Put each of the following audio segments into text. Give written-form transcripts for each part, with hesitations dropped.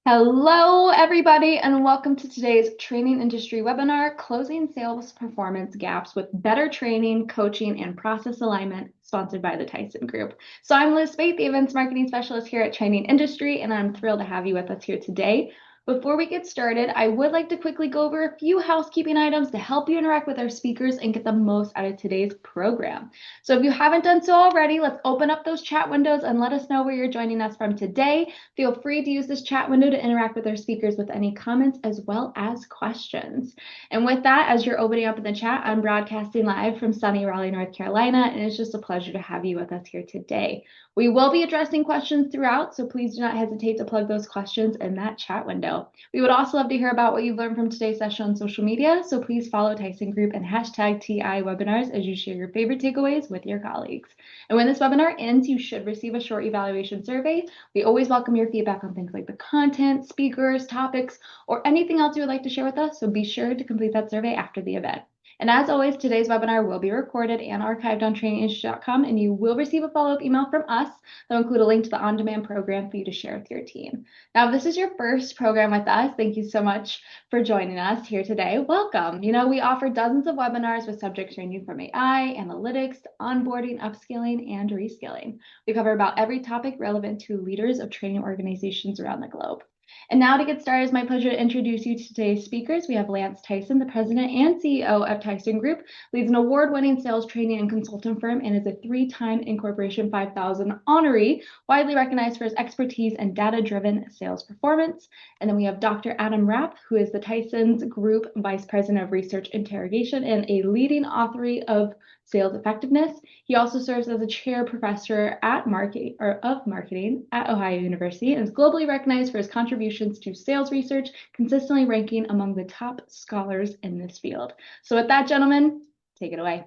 Hello, everybody, and welcome to today's training industry webinar, Closing Sales Performance Gaps with Better Training, Coaching, and Process Alignment, sponsored by the Tyson Group. So I'm Liz Spate, the Events Marketing Specialist here at Training Industry, and I'm thrilled to have you with us here today. Before we get started, I would like to quickly go over a few housekeeping items to help you interact with our speakers and get the most out of today's program. So if you haven't done so already, let's open up those chat windows and let us know where you're joining us from today. Feel free to use this chat window to interact with our speakers with any comments as well as questions. And with that, as you're opening up in the chat, I'm broadcasting live from sunny Raleigh, North Carolina, and it's just a pleasure to have you with us here today. We will be addressing questions throughout, so please do not hesitate to plug those questions in that chat window. We would also love to hear about what you've learned from today's session on social media, so please follow Tyson Group and hashtag TI webinars as you share your favorite takeaways with your colleagues. And when this webinar ends, you should receive a short evaluation survey. We always welcome your feedback on things like the content, speakers, topics, or anything else you would like to share with us, so be sure to complete that survey after the event. And as always, today's webinar will be recorded and archived on traininginstitute.com, and you will receive a follow-up email from us that will include a link to the on-demand program for you to share with your team. Now, if this is your first program with us, thank you so much for joining us here today. Welcome. We offer dozens of webinars with subjects ranging from AI, analytics, onboarding, upskilling, and reskilling. We cover about every topic relevant to leaders of training organizations around the globe. And now to get started, it's my pleasure to introduce you to today's speakers. We have Lance Tyson, the president and CEO of Tyson Group, leads an award-winning sales training and consultant firm, and is a three-time Incorporation 5000 honoree, widely recognized for his expertise and data-driven sales performance. And then we have Dr. Adam Rapp, who is the Tyson's Group Vice President of Research Interrogation and a leading author of sales effectiveness. He also serves as a chair professor of marketing at Ohio University and is globally recognized for his contributions to sales research, consistently ranking among the top scholars in this field. So with that, gentlemen, take it away.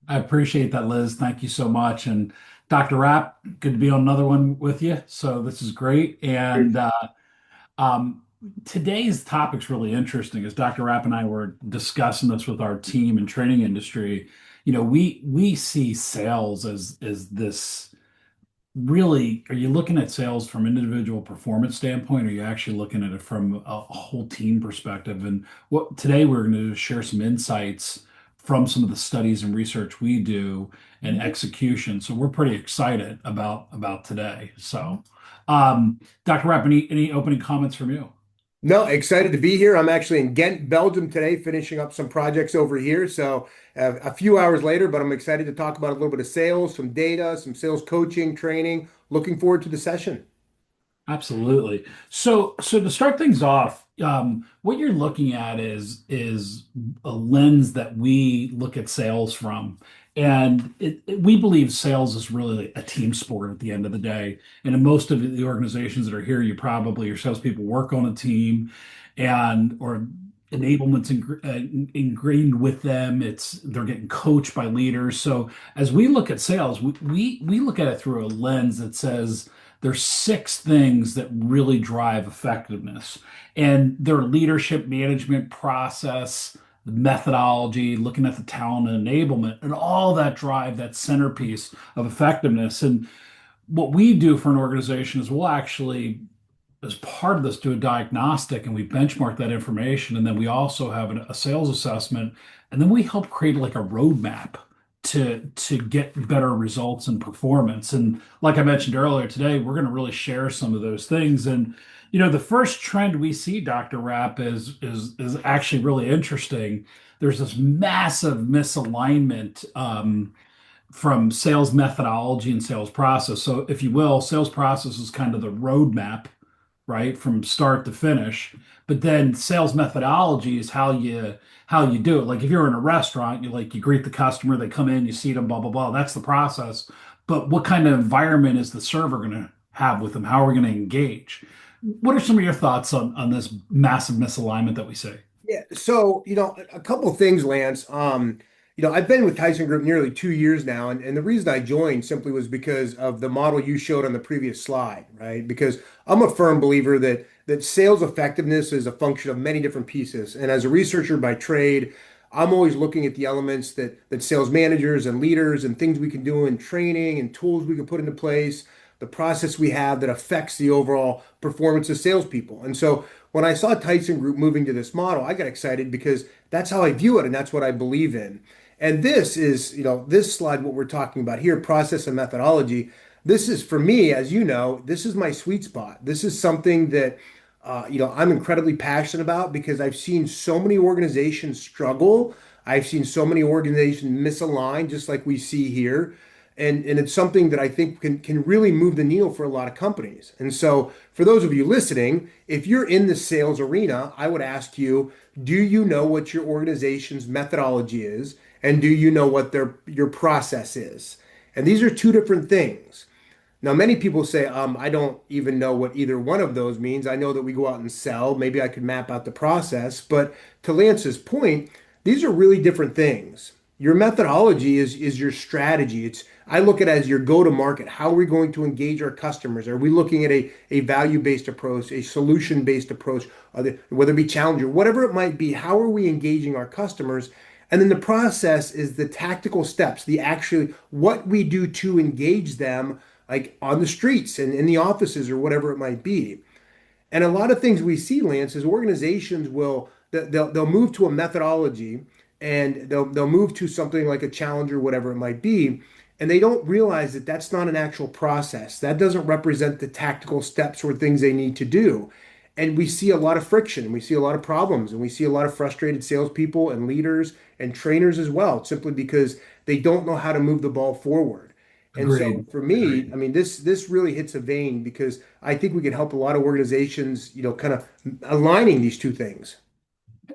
I appreciate that, Liz. Thank you so much. And Dr. Rapp, good to be on another one with you. So this is great. And um, today's topic's really interesting. As Dr. Rapp and I were discussing this with our team and training industry, we see sales as this really. Are you looking at sales from individual performance standpoint, or are you actually looking at it from a whole team perspective? And what today we're going to share some insights from some of the studies and research we do and execution. So we're pretty excited about today. So, Dr. Rapp, any opening comments from you? No, excited to be here. I'm actually in Ghent, Belgium today, finishing up some projects over here. So a few hours later, but I'm excited to talk about a little bit of sales, some data, some sales coaching, training. Looking forward to the session. Absolutely. So to start things off, what you're looking at is a lens that we look at sales from, and we believe sales is really a team sport at the end of the day. And in most of the organizations that are here, your salespeople work on a team, and or enablement's ingrained with them. They're getting coached by leaders. So as we look at sales, we look at it through a lens that says there's six things that really drive effectiveness. And their leadership management process, the methodology, looking at the talent and enablement, and all that drive that centerpiece of effectiveness. And what we do for an organization is we'll actually, as part of this, do a diagnostic and we benchmark that information. And then we also have a sales assessment. And then we help create like a roadmap to get better results and performance. And like I mentioned earlier today, we're going to really share some of those things. And the first trend we see, Dr. Rapp, is actually really interesting. There's this massive misalignment from sales methodology and sales process. So, if you will, sales process is kind of the roadmap, right, from start to finish. But then sales methodology is how you do it. Like if you're in a restaurant, you greet the customer, they come in, you seat them, blah blah blah. That's the process. But what kind of environment is the server going to have with them? How are we going to engage? What are some of your thoughts on this massive misalignment that we see? Yeah. So, a couple of things, Lance. I've been with Tyson Group nearly 2 years now, and the reason I joined simply was because of the model you showed on the previous slide, right? Because I'm a firm believer that sales effectiveness is a function of many different pieces. And as a researcher by trade, I'm always looking at the elements that sales managers and leaders and things we can do in training and tools we can put into place, the process we have that affects the overall performance of salespeople. And so when I saw Tyson Group moving to this model, I got excited because that's how I view it and that's what I believe in. And this is, this slide, what we're talking about here, process and methodology. This is for me, as you know, this is my sweet spot. This is something that, I'm incredibly passionate about because I've seen so many organizations struggle. I've seen so many organizations misalign, just like we see here. And it's something that I think can really move the needle for a lot of companies. And so, for those of you listening, if you're in the sales arena, I would ask you, do you know what your organization's methodology is? And do you know what your process is? And these are two different things. Now, many people say, I don't even know what either one of those means. I know that we go out and sell. Maybe I could map out the process. But to Lance's point, these are really different things. Your methodology is your strategy. I look at it as your go-to-market. How are we going to engage our customers? Are we looking at a value-based approach, a solution-based approach, whether it be challenger, whatever it might be, how are we engaging our customers? And then the process is the tactical steps, the actually what we do to engage them like on the streets and in the offices or whatever it might be. And a lot of things we see, Lance, is organizations they'll move to a methodology and they'll move to something like a challenge or whatever it might be, and they don't realize that that's not an actual process. That doesn't represent the tactical steps or things they need to do. And we see a lot of friction, we see a lot of problems, and we see a lot of frustrated salespeople and leaders and trainers as well, simply because they don't know how to move the ball forward. And so Agreed. for me, Agreed. I mean, this really hits a vein because I think we can help a lot of organizations, kind of aligning these two things.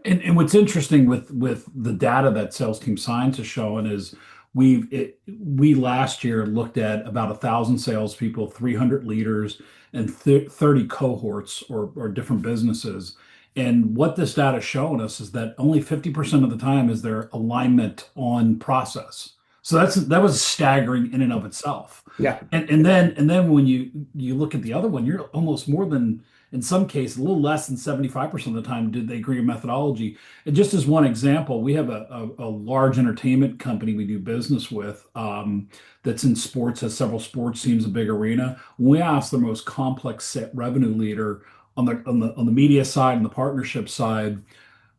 And what's interesting with the data that Sales Team Science is showing is we last year looked at about 1,000 salespeople, 300 leaders, and 30 cohorts or different businesses. And what this data is showing us is that only 50% of the time is there alignment on process. So that was staggering in and of itself. Yeah. And then when you look at the other one, you're almost more than in some cases, a little less than 75% of the time did they agree with methodology. And just as one example, we have a large entertainment company we do business with that's in sports, has several sports teams, a big arena. We asked the most complex set revenue leader on the media side and the partnership side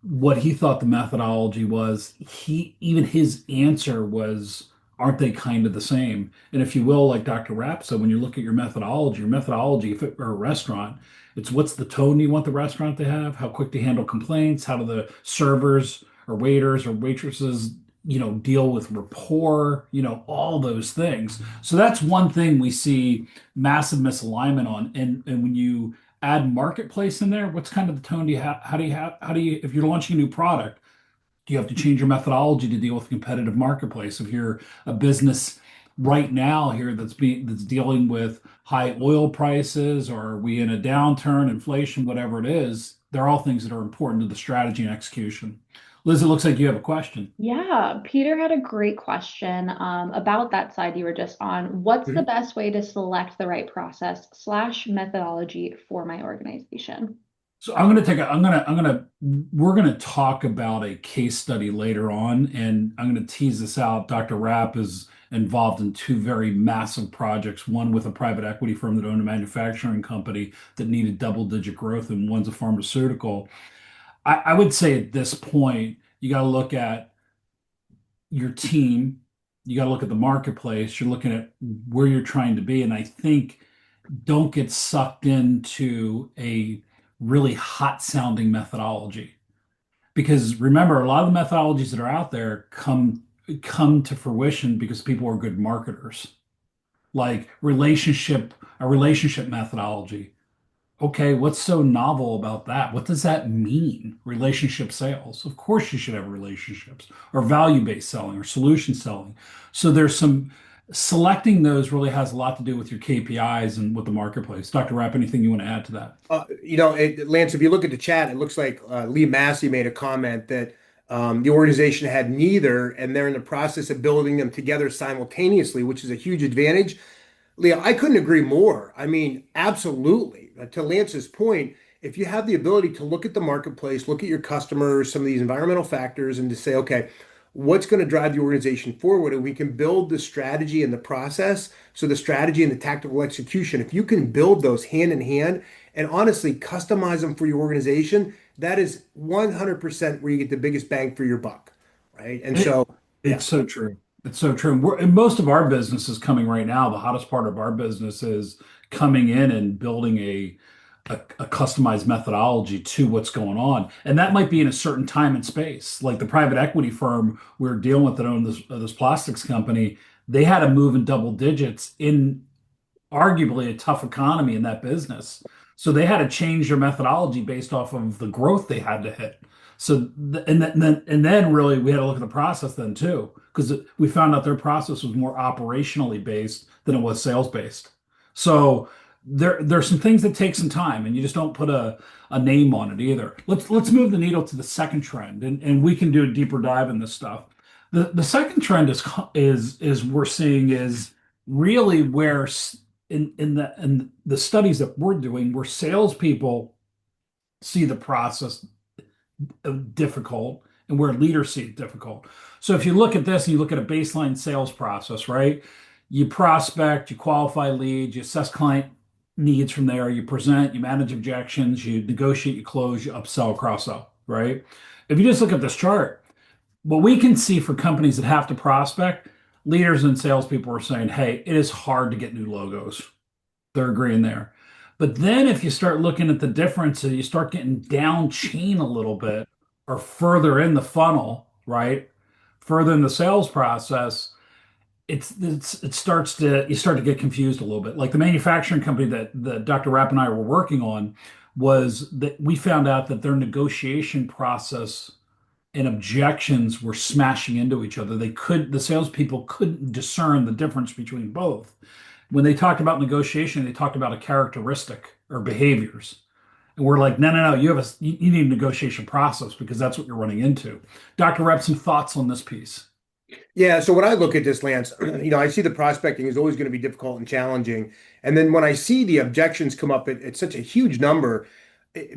what he thought the methodology was. His answer was, aren't they kind of the same? And if you will, like Dr. Rapp said, when you look at your methodology, if it were a restaurant, it's what's the tone you want the restaurant to have, how quick to handle complaints, how do the servers or waiters or waitresses, deal with rapport, all those things. So that's one thing we see massive misalignment on. And when you add marketplace in there, what's kind of the tone do you have? How do you, if you're launching a new product, do you have to change your methodology to deal with a competitive marketplace? If you're a business right now here that's dealing with high oil prices, or are we in a downturn, inflation, whatever it is, they're all things that are important to the strategy and execution. Liz, it looks like you have a question. Yeah, Peter had a great question about that side you were just on. What's the Mhm. best way to select the right process slash methodology for my organization? So I'm going to take a, I'm going to, we're going to talk about a case study later on, and I'm going to tease this out. Dr. Rapp is involved in two very massive projects, one with a private equity firm that owned a manufacturing company that needed double-digit growth, and one's a pharmaceutical. I would say at this point, you got to look at your team, you got to look at the marketplace, you're looking at where you're trying to be. And I think don't get sucked into a really hot sounding methodology, because remember, a lot of the methodologies that are out there come to fruition because people are good marketers, like a relationship methodology. Okay, what's so novel about that? What does that mean? Relationship sales. Of course, you should have relationships, or value-based selling, or solution selling. So there's some selecting those really has a lot to do with your KPIs and with the marketplace. Dr. Rapp, anything you want to add to that? Lance, if you look at the chat, it looks like Lee Massey made a comment that the organization had neither, and they're in the process of building them together simultaneously, which is a huge advantage. Leah, I couldn't agree more. I mean, absolutely. To Lance's point, if you have the ability to look at the marketplace, look at your customers, some of these environmental factors, and to say, okay, what's going to drive the organization forward, and we can build the strategy and the process. So the strategy and the tactical execution, if you can build those hand in hand and honestly customize them for your organization, that is 100% where you get the biggest bang for your buck, right? And It, so, yeah. it's so true. It's so true. And most of our business is coming right now. The hottest part of our business is coming in and building a customized methodology to what's going on. And that might be in a certain time and space. Like the private equity firm we're dealing with that owned this plastics company, they had to move in double digits in arguably a tough economy in that business. So they had to change their methodology based off of the growth they had to hit. So and then really we had to look at the process then too, because we found out their process was more operationally based than it was sales based. So there's some things that take some time, and you just don't put a name on it either. Let's move the needle to the second trend, and we can do a deeper dive in this stuff. The second trend is we're seeing is really where in the studies that we're doing, where salespeople see the process difficult and where leaders see it difficult. So if you look at this and you look at a baseline sales process, right? You prospect, you qualify leads, you assess client needs from there, you present, you manage objections, you negotiate, you close, you upsell, cross sell, right? If you just look at this chart, what we can see for companies that have to prospect, leaders and salespeople are saying, hey, it is hard to get new logos. They're agreeing there. But then if you start looking at the differences, you start getting down chain a little bit or further in the funnel, right? Further in the sales process, it starts to you start to get confused a little bit. Like the manufacturing company that Dr. Rapp and I were working on was that we found out that their negotiation process and objections were smashing into each other. The salespeople couldn't discern the difference between both. When they talked about negotiation, they talked about a characteristic or behaviors. And we're like, no, no, no, you need a negotiation process because that's what you're running into. Dr. Rep, some thoughts on this piece? Yeah, so when I look at this, Lance, I see the prospecting is always going to be difficult and challenging. And then when I see the objections come up at such a huge number,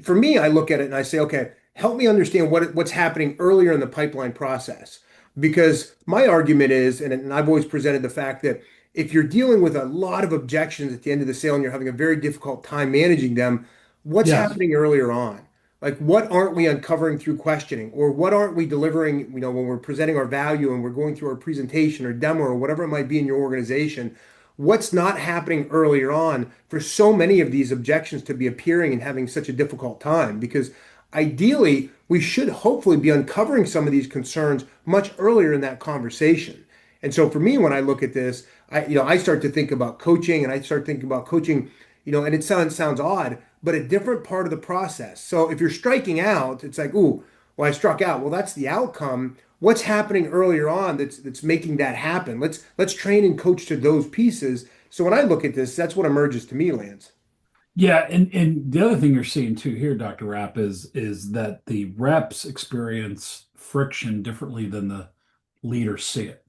for me, I look at it and I say, okay, help me understand what's happening earlier in the pipeline process. Because my argument is, and I've always presented the fact that if you're dealing with a lot of objections at the end of the sale and you're having a very difficult time managing them, what's Yes. happening earlier on? Like, what aren't we uncovering through questioning? Or what aren't we delivering, when we're presenting our value and we're going through our presentation or demo or whatever it might be in your organization? What's not happening earlier on for so many of these objections to be appearing and having such a difficult time? Because ideally, we should hopefully be uncovering some of these concerns much earlier in that conversation. And so for me, when I look at this, I start to think about coaching and I start thinking about coaching, and it sounds odd, but a different part of the process. So if you're striking out, it's like, ooh, well, I struck out. Well, that's the outcome. What's happening earlier on that's making that happen? Let's train and coach to those pieces. So when I look at this, that's what emerges to me, Lance. Yeah, and the other thing you're seeing too here, Dr. Rapp, is that the reps experience friction differently than the leaders see it.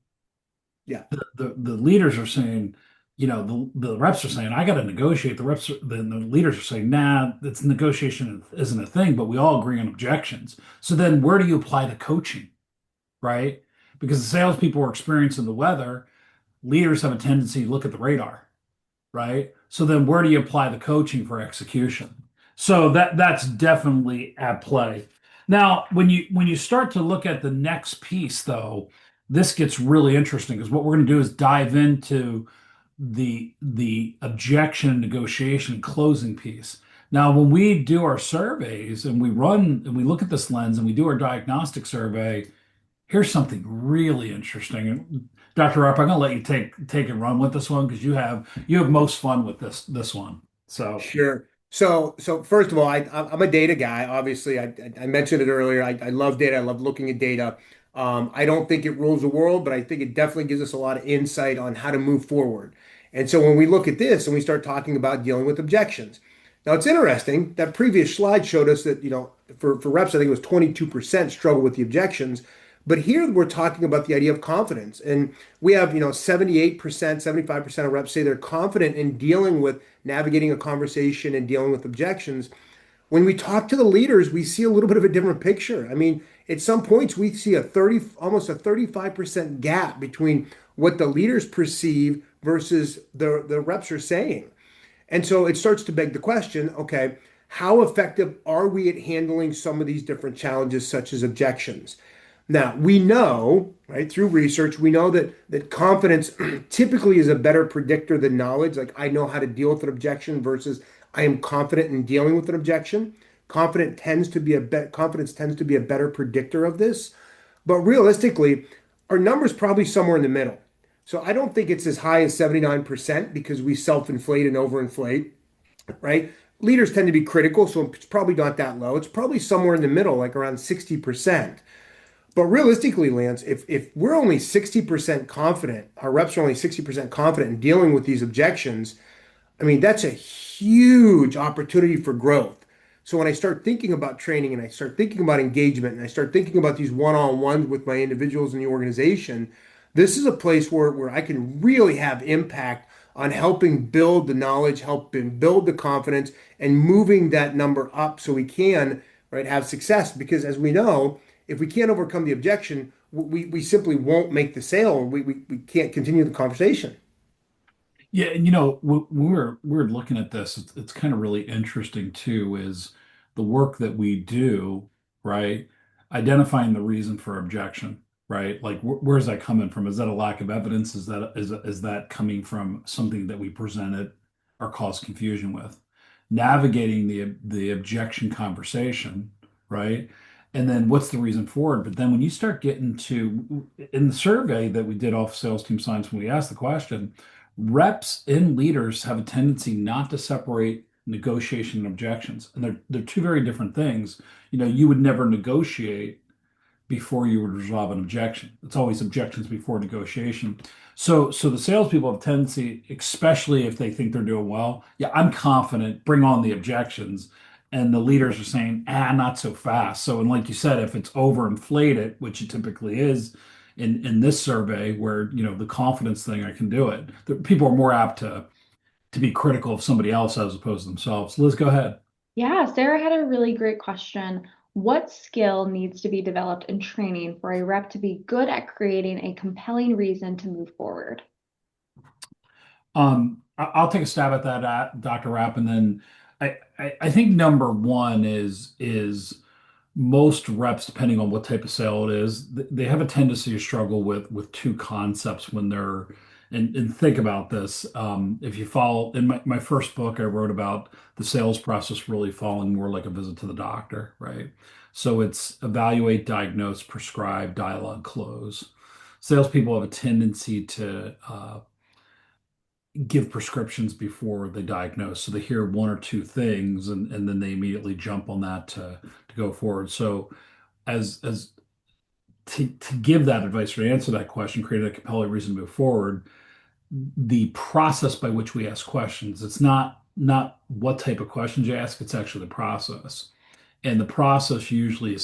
Yeah. The leaders are saying, the reps are saying, I got to negotiate. The leaders are saying, nah, it's negotiation isn't a thing, but we all agree on objections. So then where do you apply the coaching, right? Because the salespeople are experiencing the weather, leaders have a tendency to look at the radar, right? So then where do you apply the coaching for execution? So that's definitely at play. Now, when you start to look at the next piece though, this gets really interesting because what we're going to do is dive into the objection, negotiation, closing piece. Now, when we do our surveys and we run and we look at this lens and we do our diagnostic survey, here's something really interesting. Dr. Arp, I'm gonna let you take and run with this one because you have most fun with this one. So Sure. So first of all, I'm a data guy. Obviously, I mentioned it earlier. I love data. I love looking at data. I don't think it rules the world, but I think it definitely gives us a lot of insight on how to move forward. And so when we look at this and we start talking about dealing with objections, now it's interesting that previous slide showed us that for reps, I think it was 22% struggle with the objections. But here we're talking about the idea of confidence. And we have, 78%, 75% of reps say they're confident in dealing with navigating a conversation and dealing with objections. When we talk to the leaders, we see a little bit of a different picture. I mean, at some points we see almost a 35% gap between what the leaders perceive versus the reps are saying. And so it starts to beg the question, okay, how effective are we at handling some of these different challenges, such as objections? Now, we know, right, through research, we know that confidence typically is a better predictor than knowledge. Like I know how to deal with an objection versus I am confident in dealing with an objection. Confidence tends to be a better predictor of this. But realistically, our number's probably somewhere in the middle. So I don't think it's as high as 79% because we self-inflate and overinflate, right? Leaders tend to be critical, so it's probably not that low. It's probably somewhere in the middle, like around 60%. But realistically, Lance, if we're only 60% confident, our reps are only 60% confident in dealing with these objections, I mean, that's a huge opportunity for growth. So when I start thinking about training and I start thinking about engagement and I start thinking about these one-on-ones with my individuals in the organization, this is a place where I can really have impact on helping build the knowledge, helping build the confidence, and moving that number up so we can, right, have success. Because as we know, if we can't overcome the objection, we simply won't make the sale. We can't continue the conversation. Yeah, and when we're looking at this, it's kind of really interesting too, is the work that we do, right? Identifying the reason for objection, right? Like where's that coming from? Is that a lack of evidence? Is that coming from something that we presented or caused confusion with? Navigating the objection conversation, right? And then what's the reason for it? But then when you start getting to in the survey that we did off sales team science, when we asked the question, reps and leaders have a tendency not to separate negotiation and objections, and they're two very different things. You would never negotiate before you would resolve an objection. It's always objections before negotiation. So the salespeople have a tendency, especially if they think they're doing well, yeah, I'm confident, bring on the objections. And the leaders are saying, not so fast. So, and like you said, if it's overinflated, which it typically is in this survey, where the confidence thing, I can do it. People are more apt to be critical of somebody else as opposed to themselves. Liz, go ahead. Yeah, Sarah had a really great question. What skill needs to be developed in training for a rep to be good at creating a compelling reason to move forward? I'll take a stab at that, Dr. Rapp, and then I think number one is most reps, depending on what type of sale it is, they have a tendency to struggle with two concepts when they're and think about this. If you follow in my first book, I wrote about the sales process really falling more like a visit to the doctor, right? So it's evaluate, diagnose, prescribe, dialogue, close. Salespeople have a tendency to give prescriptions before they diagnose. So they hear one or two things and then they immediately jump on that to go forward. So as to give that advice or to answer that question, create a compelling reason to move forward, the process by which we ask questions, it's not what type of questions you ask, it's actually the process. And the process usually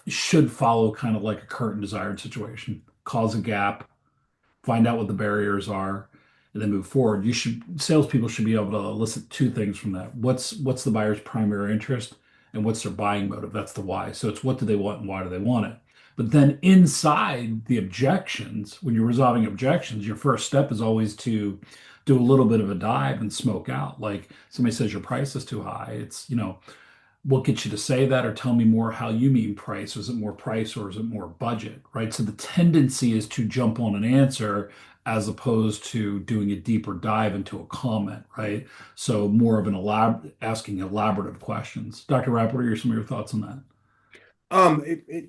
should follow kind of like a current desired situation, cause a gap, find out what the barriers are, and then move forward. Salespeople should be able to elicit two things from that. What's the buyer's primary interest and what's their buying motive? That's the why. So it's what do they want and why do they want it? But then inside the objections, when you're resolving objections, your first step is always to do a little bit of a dive and smoke out. Like somebody says your price is too high. What gets you to say that, or tell me more how you mean price? Is it more price or is it more budget, right? So the tendency is to jump on an answer as opposed to doing a deeper dive into a comment, right? So more of an asking elaborative questions. Dr. Rapp, what are some of your thoughts on that? Um, it, it,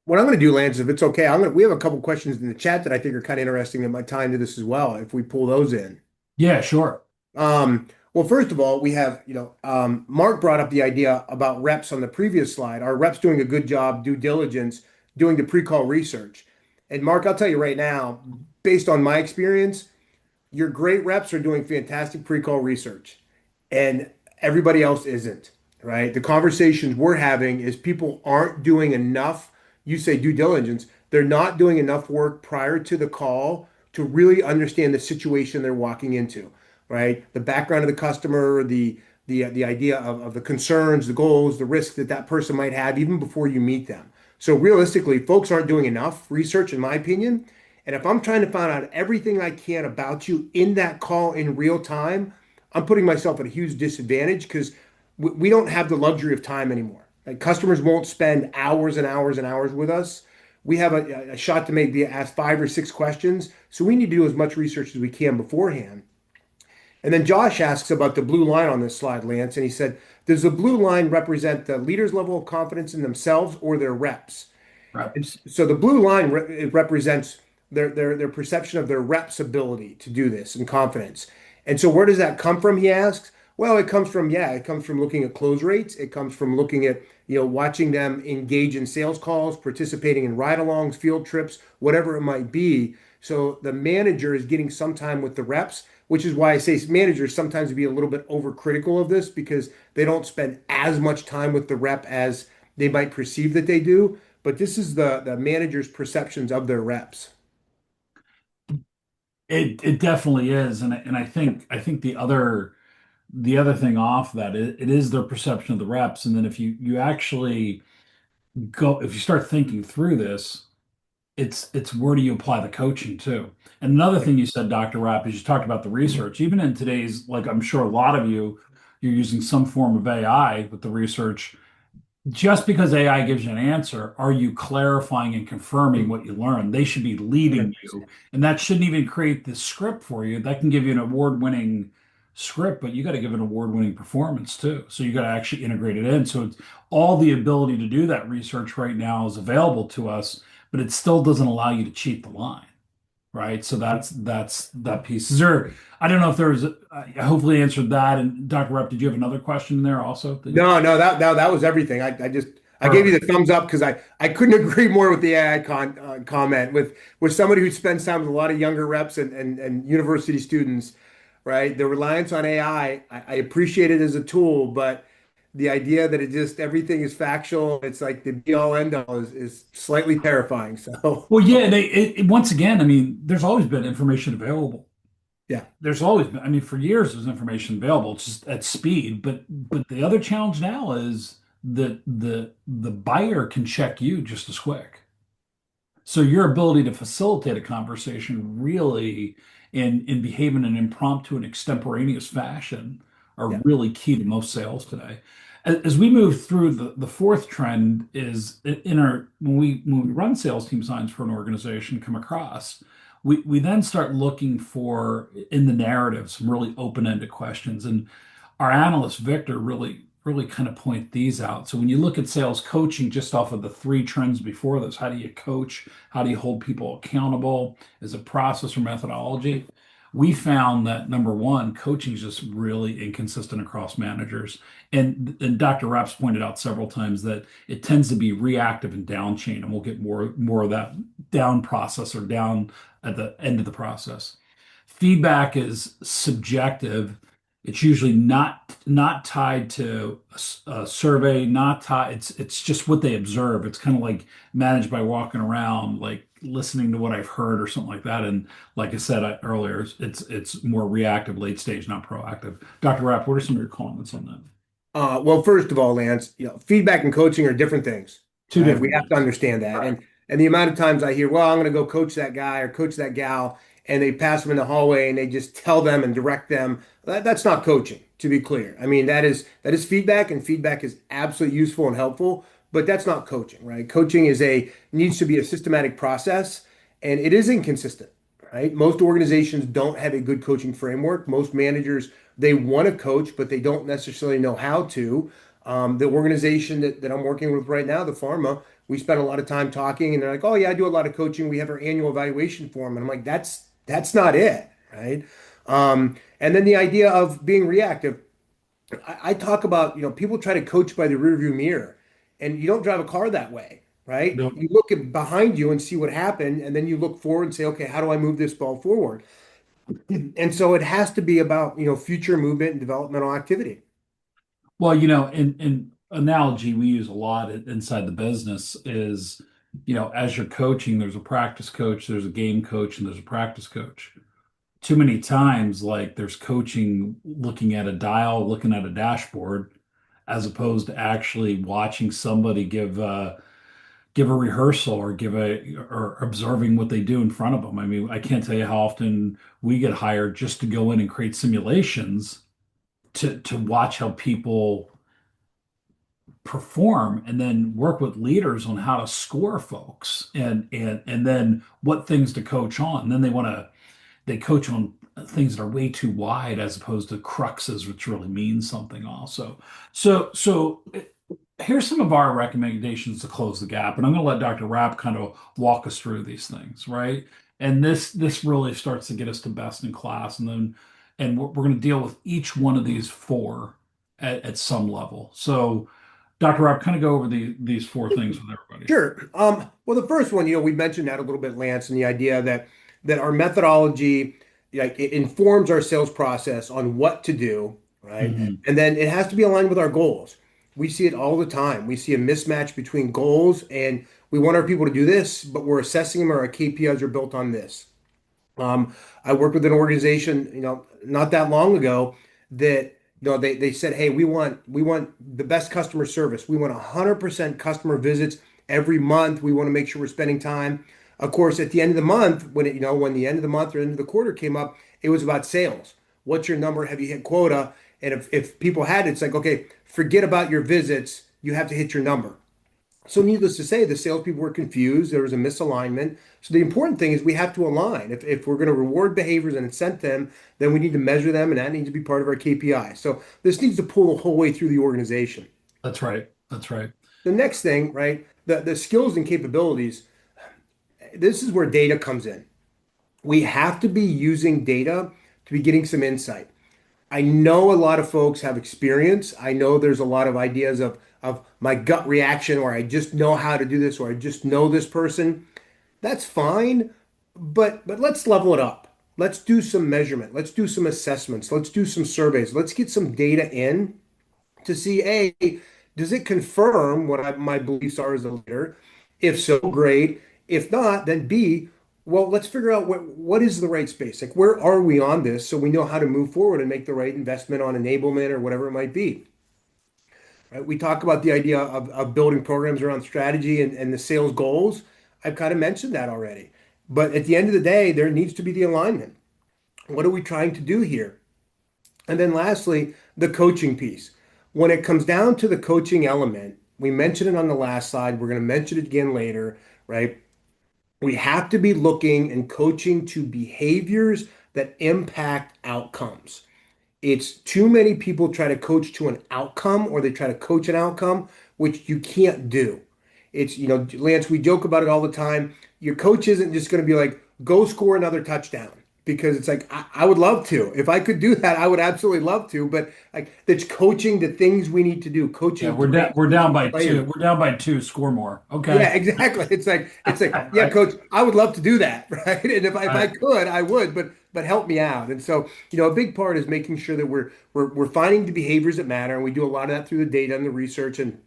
what I'm going to do, Lance, if it's okay, we have a couple questions in the chat that I think are kind of interesting that might tie into this as well, if we pull those in. Yeah, sure. Well, first of all, we have, Mark brought up the idea about reps on the previous slide. Are reps doing a good job, due diligence, doing the pre-call research? And Mark, I'll tell you right now, based on my experience, your great reps are doing fantastic pre-call research and everybody else isn't, right? The conversations we're having is people aren't doing enough. You say due diligence, they're not doing enough work prior to the call to really understand the situation they're walking into, right? The background of the customer, the idea of the concerns, the goals, the risks that that person might have even before you meet them. So realistically, folks aren't doing enough research, in my opinion. And if I'm trying to find out everything I can about you in that call in real time, I'm putting myself at a huge disadvantage because we don't have the luxury of time anymore. Like customers won't spend hours and hours and hours with us. We have a shot to maybe ask 5 or 6 questions. So we need to do as much research as we can beforehand. And then Josh asks about the blue line on this slide, Lance, and he said, does the blue line represent the leader's level of confidence in themselves or their reps? And Reps. so the blue line it represents their perception of their rep's ability to do this and confidence. And so where does that come from, he asks? Well, it comes from looking at close rates. It comes from looking at, watching them engage in sales calls, participating in ride-alongs, field trips, whatever it might be. So the manager is getting some time with the reps, which is why I say managers sometimes be a little bit overcritical of this because they don't spend as much time with the rep as they might perceive that they do. But this is the manager's perceptions of their reps. It definitely is, and I think the other thing off that it is their perception of the reps, and then if you actually go if you start thinking through this, it's where do you apply the coaching too? And another thing you said, Dr. Rapp, is you talked about the research. Even in today's, like I'm sure a lot of you're using some form of AI with the research. Just because AI gives you an answer, are you clarifying and confirming what you learned? They should be leading you. 100%. And that shouldn't even create the script for you. That can give you an award-winning script, but you got to give an award-winning performance too. So you got to actually integrate it in. So it's all the ability to do that research right now is available to us, but it still doesn't allow you to cheat the line, right? So that's that piece. Is there, I don't know if there's, I hopefully answered that. And Dr. Rep, did you have another question there also? No, no, that was everything. I gave you Perfect. the thumbs up because I couldn't agree more with the AI comment with somebody who spends time with a lot of younger reps and university students, right? The reliance on AI, I appreciate it as a tool, but the idea that it just everything is factual, it's like the be all end all is slightly terrifying. So Well, yeah, once again, I mean, there's always been information available. yeah, There's always been, I mean, for years there's information available. It's just at speed. But the other challenge now is that the buyer can check you just as quick. So your ability to facilitate a conversation really in behave in an impromptu and extemporaneous fashion are yeah. really key to most sales today. As we move through the fourth trend is in our when we run sales team signs for an organization come across, we then start looking for in the narrative some really open-ended questions. And our analyst Victor really kind of point these out. So when you look at sales coaching just off of the three trends before this, how do you coach? How do you hold people accountable? Is it process or methodology? We found that number one, coaching is just really inconsistent across managers. And Dr. Rapp's pointed out several times that it tends to be reactive and down chain, and we'll get more of that down process or down at the end of the process. Feedback is subjective. It's usually not tied to a survey, not tied. It's just what they observe. It's kind of like managed by walking around, like listening to what I've heard or something like that. And like I said earlier, it's more reactive, late stage, not proactive. Dr. Rapp, what are some of your comments on that? Well, first of all, Lance, feedback and coaching are different things, Two right? We different have to things. understand that. Correct. And the amount of times I hear, well, I'm going to go coach that guy or coach that gal, and they pass them in the hallway and they just tell them and direct them. That's not coaching, to be clear. I mean, that is feedback, and feedback is absolutely useful and helpful, but that's not coaching, right? Coaching needs to be a systematic process, and it is inconsistent, right? Most organizations don't have a good coaching framework. Most managers they want to coach, but they don't necessarily know how to. The organization that I'm working with right now, the pharma, we spent a lot of time talking, and they're like, "Oh yeah, I do a lot of coaching. We have our annual evaluation form," and I'm like, "That's not it, right?" And then the idea of being reactive. I talk about, people try to coach by the rearview mirror, and you don't drive a car that way, right? No. You look at behind you and see what happened, and then you look forward and say, "Okay, how do I move this ball forward?" And so it has to be about, future movement and developmental activity. Well, in analogy we use a lot inside the business is, as you're coaching, there's a practice coach, there's a game coach, and there's a practice coach. Too many times, like there's coaching looking at a dial, looking at a dashboard, as opposed to actually watching somebody give give a rehearsal or give a or observing what they do in front of them. I mean, I can't tell you how often we get hired just to go in and create simulations to watch how people perform and then work with leaders on how to score folks and then what things to coach on. And then they coach on things that are way too wide as opposed to cruxes, which really means something also. So here's some of our recommendations to close the gap, and I'm going to let Dr. Rapp kind of walk us through these things, right? And this really starts to get us to best in class, and we're going to deal with each one of these four at some level. So, Dr. Rapp, kind of go over these four things with everybody. Sure. Well, the first one, we mentioned that a little bit, Lance, and the idea that our methodology, like, it informs our sales process on what to do, right? Mhm. And then it has to be aligned with our goals. We see it all the time. We see a mismatch between goals, and we want our people to do this, but we're assessing them, or our KPIs are built on this. I worked with an organization, not that long ago that they said, hey, we want the best customer service. We want 100% customer visits every month. We want to make sure we're spending time. Of course, at the end of the month, when the end of the month or end of the quarter came up, it was about sales. What's your number? Have you hit quota? And if people had it, it's like, okay, forget about your visits. You have to hit your number. So, needless to say, the salespeople were confused. There was a misalignment. So, the important thing is we have to align. If we're going to reward behaviors and incent them, then we need to measure them, and that needs to be part of our KPI. So, this needs to pull the whole way through the organization. That's right. That's right. The next thing, right, the skills and capabilities, this is where data comes in. We have to be using data to be getting some insight. I know a lot of folks have experience. I know there's a lot of ideas of my gut reaction, or I just know how to do this, or I just know this person. That's fine, but let's level it up. Let's do some measurement. Let's do some assessments. Let's do some surveys. Let's get some data in to see, A, does it confirm what my beliefs are as a leader? If so, great. If not, then B, well, let's figure out what is the right space. Like, where are we on this, so we know how to move forward and make the right investment on enablement or whatever it might be. Right? We talk about the idea of building programs around strategy and the sales goals. I've kind of mentioned that already. But at the end of the day, there needs to be the alignment. What are we trying to do here? And then lastly, the coaching piece. When it comes down to the coaching element, we mentioned it on the last slide. We're going to mention it again later, right? We have to be looking and coaching to behaviors that impact outcomes. It's too many people try to coach to an outcome, or they try to coach an outcome, which you can't do. It's, Lance, we joke about it all the time. Your coach isn't just going to be like, go score another touchdown. Because it's like, I would love to. If I could do that, I would absolutely love to. But like, that's coaching the things we need to do, Yeah, coaching we're down. plays, We're down coaching by two. players. We're down by two. Score more. Yeah, Okay. exactly. It's like, yeah, Right. coach, I would love to do that, right? And if I Right. could, I would, but help me out. And so, a big part is making sure that we're finding the behaviors that matter, and we do a lot of that through the data and the research and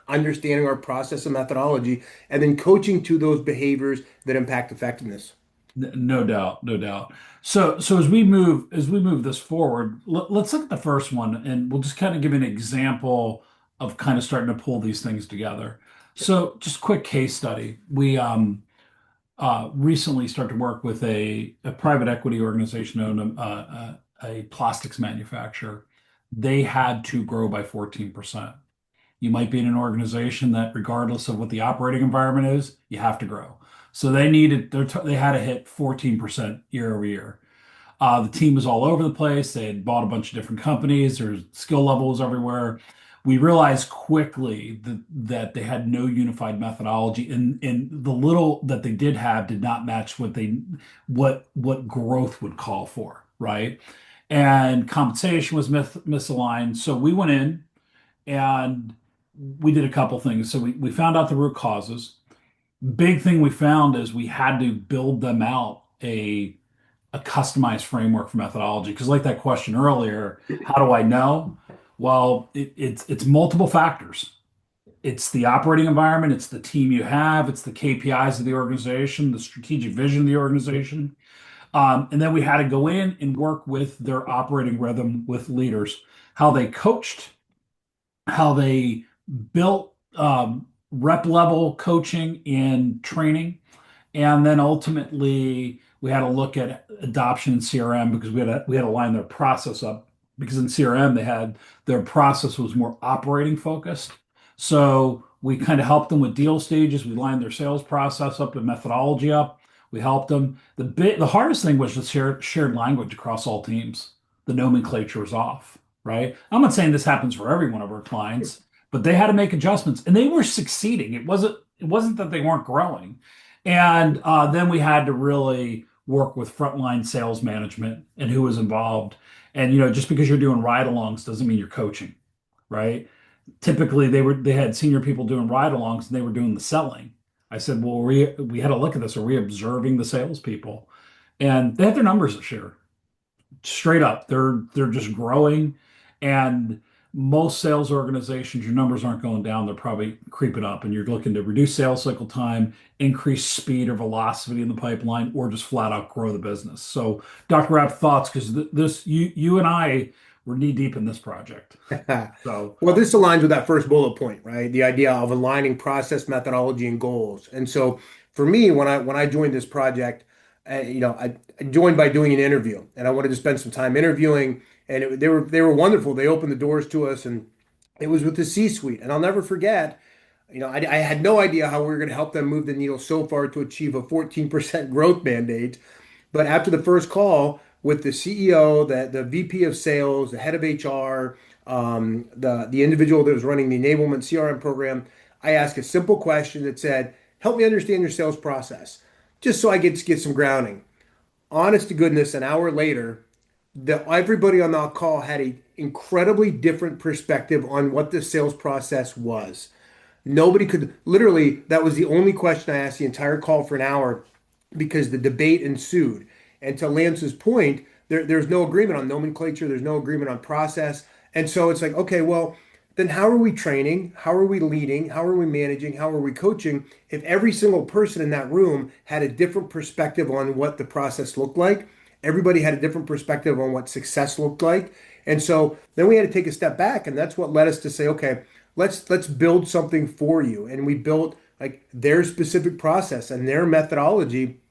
understanding our process and methodology, and then coaching to those behaviors that impact effectiveness. No doubt, no doubt. So as we move this forward, let's look at the first one, and we'll just kind of give an example of kind of starting to pull these things together. So just quick case study. We recently started to work with a private equity organization owned a plastics manufacturer. They had to grow by 14%. You might be in an organization that, regardless of what the operating environment is, you have to grow. So they had to hit 14% year over year. The team was all over the place. They had bought a bunch of different companies. There's skill levels everywhere. We realized quickly that they had no unified methodology, and the little that they did have did not match what growth would call for, right? And compensation was misaligned. So we went in and we did a couple things. So we found out the root causes. Big thing we found is we had to build them out a customized framework for methodology. Because like that question earlier, how do I know? Well, it's multiple factors. It's the operating environment, it's the team you have, it's the KPIs of the organization, the strategic vision of the organization. And then we had to go in and work with their operating rhythm with leaders, how they coached, how they built rep level coaching and training. And then ultimately, we had to look at adoption in CRM because we had to line their process up because in CRM their process was more operating focused. So we kind of helped them with deal stages. We lined their sales process up, the methodology up. We helped them. The hardest thing was the shared language across all teams. The nomenclature was off, right? I'm not saying this happens for every one of our clients, but they had to make adjustments, and they were succeeding. It wasn't that they weren't growing. And then we had to really work with frontline sales management and who was involved. And just because you're doing ride-alongs doesn't mean you're coaching, right? Typically, they had senior people doing ride-alongs and they were doing the selling. I said, well, we had to look at this. Are we observing the salespeople? And they had their numbers to share straight up. They're just growing, and most sales organizations, your numbers aren't going down, they're probably creeping up, and you're looking to reduce sales cycle time, increase speed or velocity in the pipeline, or just flat out grow the business. So Dr. Rapp, thoughts, because this you and I were knee deep in this project. So Well, this aligns with that first bullet point, right? The idea of aligning process, methodology, and goals. And so for me, when I joined this project, I joined by doing an interview, and I wanted to spend some time interviewing, and they were wonderful. They opened the doors to us, and it was with the C-suite. And I'll never forget, I had no idea how we were going to help them move the needle so far to achieve a 14% growth mandate. But after the first call with the CEO, the VP of sales, the head of HR, the individual that was running the enablement CRM program, I asked a simple question that said, "Help me understand your sales process," just so I get some grounding. Honest to goodness, an hour later, everybody on that call had an incredibly different perspective on what the sales process was. Nobody could literally, that was the only question I asked the entire call for an hour because the debate ensued. And to Lance's point, there's no agreement on nomenclature, there's no agreement on process. And so it's like, okay, well, then how are we training? How are we leading? How are we managing? How are we coaching? If every single person in that room had a different perspective on what the process looked like, everybody had a different perspective on what success looked like. And so then we had to take a step back, and that's what led us to say, okay, let's build something for you. And we built like their specific process and their methodology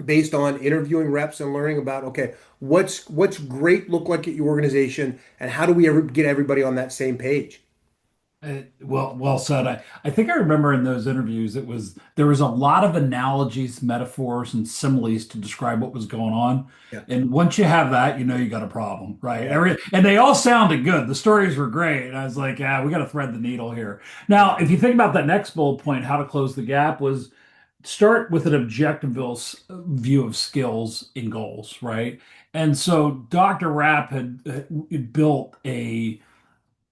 based on interviewing reps and learning about, okay, what's great look like at your organization, and how do we ever get everybody on that same page? well said. I think I remember in those interviews there was a lot of analogies, metaphors, and similes to describe what was going on. Yeah. And once you have that, you got a problem, right? Yeah. And they all sounded good. The stories were great. And I was like, yeah, we got to thread the needle here. Now, if you think about that next bullet point, how to close the gap was start with an objective view of skills and goals, right? And so Dr. Rapp had built a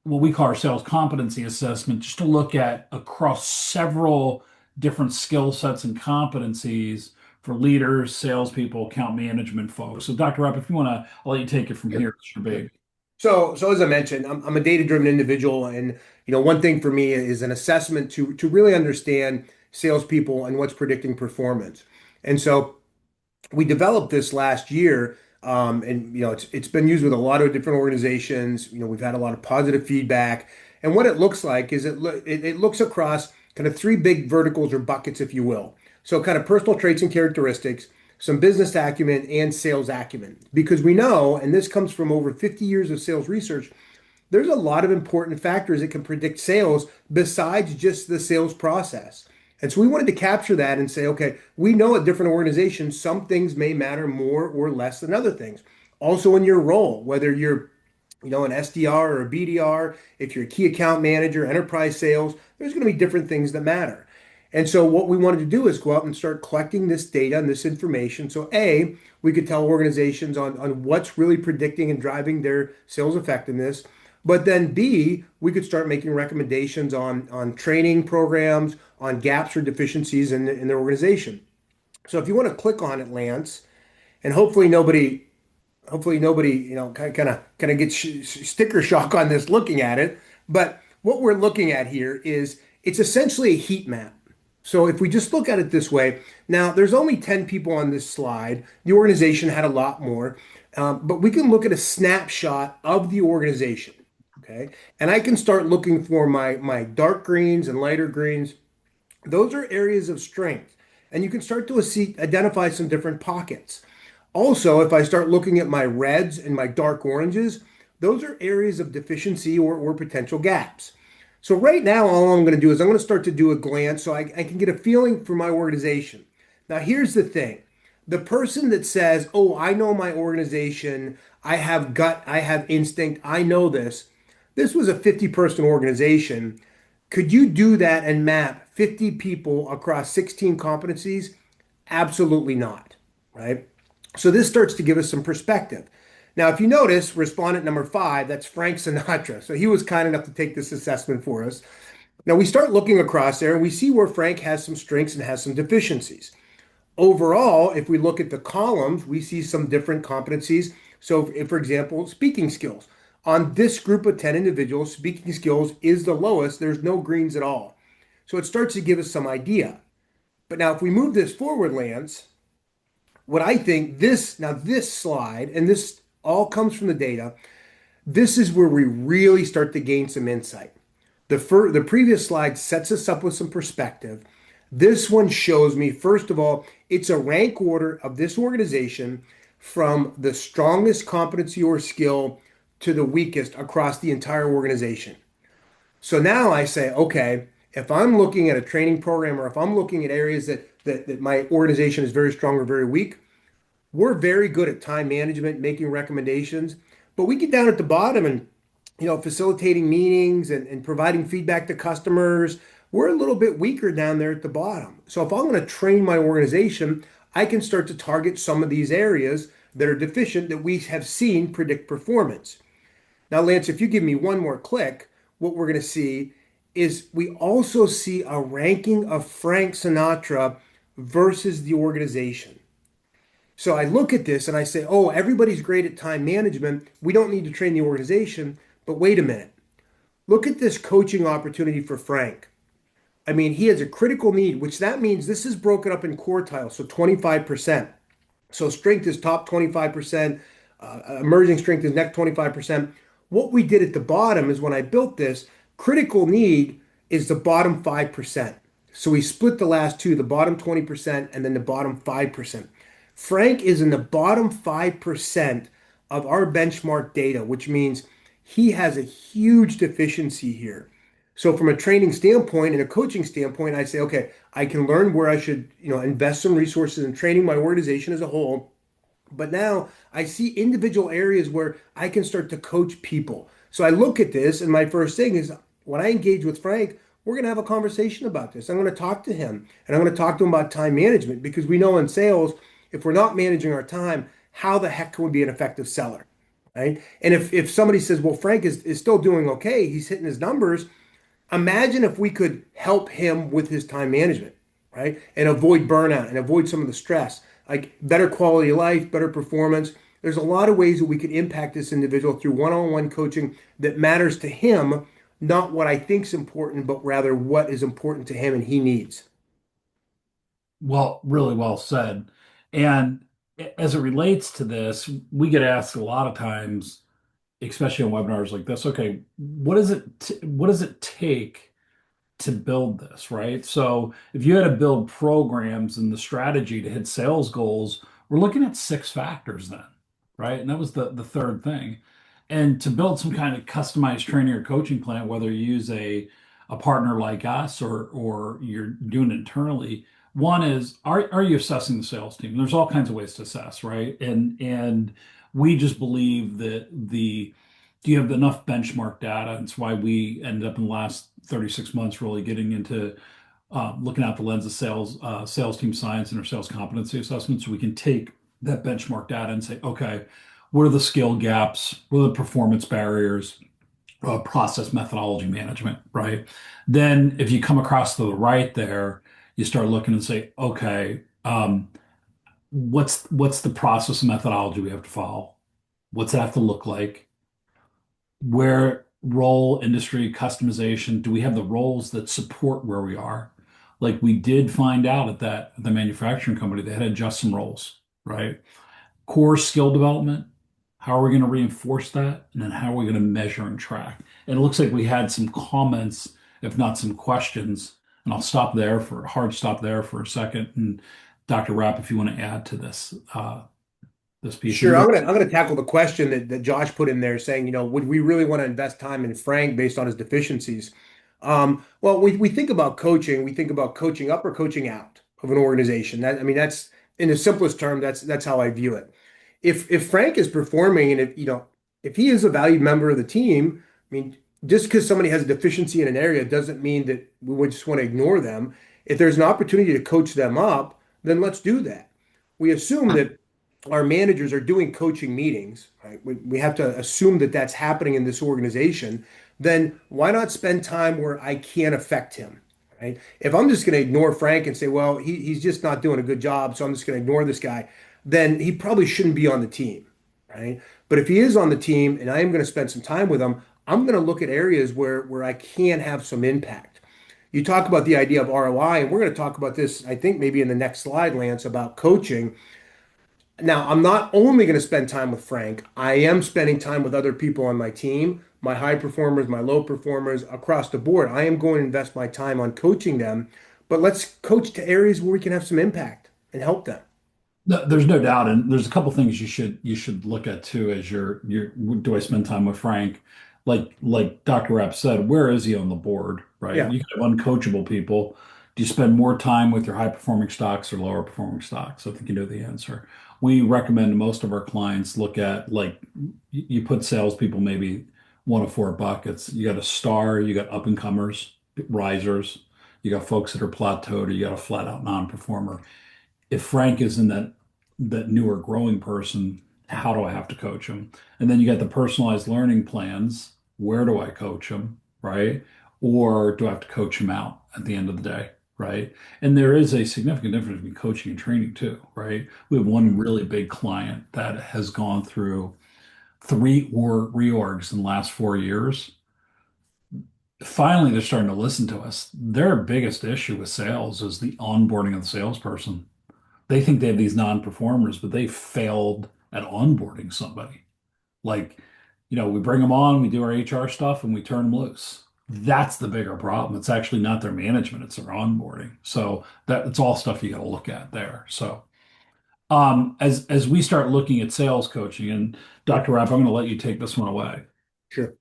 what we call our sales competency assessment, just to look at across several different skill sets and competencies for leaders, salespeople, account management folks. So, Dr. Rapp, if you want to, I'll let you take it from Sure. here. It's your Sure. baby. So as I mentioned, I'm a data-driven individual, and one thing for me is an assessment to really understand salespeople and what's predicting performance. And so we developed this last year, and it's been used with a lot of different organizations. We've had a lot of positive feedback, and what it looks like is it looks across kind of three big verticals or buckets, if you will. So kind of personal traits and characteristics, some business acumen, and sales acumen. Because we know, and this comes from over 50 years of sales research, there's a lot of important factors that can predict sales besides just the sales process. And so we wanted to capture that and say, okay, we know at different organizations, some things may matter more or less than other things. Also in your role, whether you're an SDR or a BDR, if you're a key account manager, enterprise sales, there's going to be different things that matter. And so what we wanted to do is go out and start collecting this data and this information. So A, we could tell organizations on what's really predicting and driving their sales effectiveness. But then B, we could start making recommendations on training programs, on gaps or deficiencies in their organization. So if you want to click on it, Lance, and hopefully nobody, kind of gets sticker shock on this looking at it. But what we're looking at here is it's essentially a heat map. So if we just look at it this way, now there's only 10 people on this slide. The organization had a lot more, but we can look at a snapshot of the organization. Okay. And I can start looking for my dark greens and lighter greens. Those are areas of strength. And you can start to identify some different pockets. Also, if I start looking at my reds and my dark oranges, those are areas of deficiency or potential gaps. So right now, all I'm going to do is I'm going to start to do a glance so I can get a feeling for my organization. Now, here's the thing. The person that says, oh, I know my organization, I have gut, I have instinct, I know this. This was a 50-person organization. Could you do that and map 50 people across 16 competencies? Absolutely not, right? So this starts to give us some perspective. Now, if you notice, respondent number 5, that's Frank Sinatra. So he was kind enough to take this assessment for us. Now we start looking across there and we see where Frank has some strengths and has some deficiencies. Overall, if we look at the columns, we see some different competencies. So, if, for example, speaking skills. On this group of 10 individuals, speaking skills is the lowest. There's no greens at all. So it starts to give us some idea. But now if we move this forward, Lance, what I think this slide, and this all comes from the data, this is where we really start to gain some insight. The previous slide sets us up with some perspective. This one shows me, first of all, it's a rank order of this organization from the strongest competency or skill to the weakest across the entire organization. So now I say, okay, if I'm looking at a training program or if I'm looking at areas that my organization is very strong or very weak, we're very good at time management, making recommendations. But we get down at the bottom and facilitating meetings and providing feedback to customers. We're a little bit weaker down there at the bottom. So if I'm going to train my organization, I can start to target some of these areas that are deficient that we have seen predict performance. Now, Lance, if you give me one more click, what we're going to see is we also see a ranking of Frank Sinatra versus the organization. So I look at this and I say, oh, everybody's great at time management. We don't need to train the organization. But wait a minute. Look at this coaching opportunity for Frank. I mean, he has a critical need, which that means this is broken up in quartiles, so 25%. So strength is top 25%, emerging strength is next 25%. What we did at the bottom is when I built this, critical need is the bottom 5%. So we split the last two, the bottom 20% and then the bottom 5%. Frank is in the bottom 5% of our benchmark data, which means he has a huge deficiency here. So from a training standpoint and a coaching standpoint, I say, okay, I can learn where I should, invest some resources in training my organization as a whole. But now I see individual areas where I can start to coach people. So I look at this, and my first thing is when I engage with Frank, we're going to have a conversation about this. I'm going to talk to him, and I'm going to talk to him about time management because we know in sales, if we're not managing our time, how the heck can we be an effective seller? Right. And if somebody says, well, Frank is still doing okay, he's hitting his numbers, imagine if we could help him with his time management, right? And avoid burnout and avoid some of the stress, like better quality of life, better performance. There's a lot of ways that we could impact this individual through one-on-one coaching that matters to him, not what I think is important, but rather what is important to him and he needs. Well, really well said. And as it relates to this, we get asked a lot of times, especially on webinars like this, okay, what does it take to build this, right? So if you had to build programs and the strategy to hit sales goals, we're looking at six factors then, right? And that was the third thing. And to build some kind of customized training or coaching plan, whether you use a partner like us or you're doing it internally, one is are you assessing the sales team? There's all kinds of ways to assess, right? And we just believe that the do you have enough benchmark data? And it's why we ended up in the last 36 months really getting into looking at the lens of sales team science and our sales competency assessment. So we can take that benchmark data and say, okay, what are the skill gaps? What are the performance barriers? Process methodology management, right? Then if you come across to the right there, you start looking and say, okay, what's the process and methodology we have to follow? What's that have to look like? Where role, industry, customization, do we have the roles that support where we are? Like we did find out at the manufacturing company, they had to adjust some roles, right? Core skill development, how are we going to reinforce that? And then how are we going to measure and track? And it looks like we had some comments, if not some questions, And I'll stop there for a hard stop there for a second. And Dr. Rapp, if you want to add to this piece, and Sure, go. I'm gonna tackle the question that Josh put in there, saying, would we really want to invest time in Frank based on his deficiencies? Well, we think about coaching, we think about coaching up or coaching out of an organization. I mean, that's in the simplest term, that's how I view it. If Frank is performing and if he is a valued member of the team, I mean, just because somebody has a deficiency in an area doesn't mean that we would just want to ignore them. If there's an opportunity to coach them up, then let's do that. We assume that our managers are doing coaching meetings, right? We have to assume that that's happening in this organization. Then why not spend time where I can affect him, right? If I'm just going to ignore Frank and say, well, he's just not doing a good job, so I'm just going to ignore this guy, then he probably shouldn't be on the team, right? But if he is on the team and I am going to spend some time with him, I'm going to look at areas where I can have some impact. You talk about the idea of ROI, and we're going to talk about this, I think, maybe in the next slide, Lance, about coaching. Now, I'm not only going to spend time with Frank, I am spending time with other people on my team, my high performers, my low performers across the board. I am going to invest my time on coaching them, but let's coach to areas where we can have some impact and help them. No, there's no doubt, and there's a couple things you should look at too as you're do I spend time with Frank? Like Dr. Rapp said, where is he on the board, right? Yeah, You can have uncoachable people. Do you spend more time with your high performing stocks or lower performing stocks? I think you know the answer. We recommend most of our clients look at like you put salespeople maybe one of four buckets. You got a star, you got up and comers, risers, you got folks that are plateaued, or you got a flat out non-performer. If Frank is in that newer growing person, how do I have to coach him? And then you got the personalized learning plans. Where do I coach him, right? Or do I have to coach him out at the end of the day, right? And there is a significant difference between coaching and training too, right? We have one really big client that has gone through three or reorgs in the last 4 years. Finally, they're starting to listen to us. Their biggest issue with sales is the onboarding of the salesperson. They think they have these non-performers, but they failed at onboarding somebody. Like, we bring them on, we do our HR stuff, and we turn them loose. That's the bigger problem. It's actually not their management, it's their onboarding. So that's all stuff you got to look at there. So as we start looking at sales coaching, and Dr. Rapp, I'm going to let you take this one away. sure.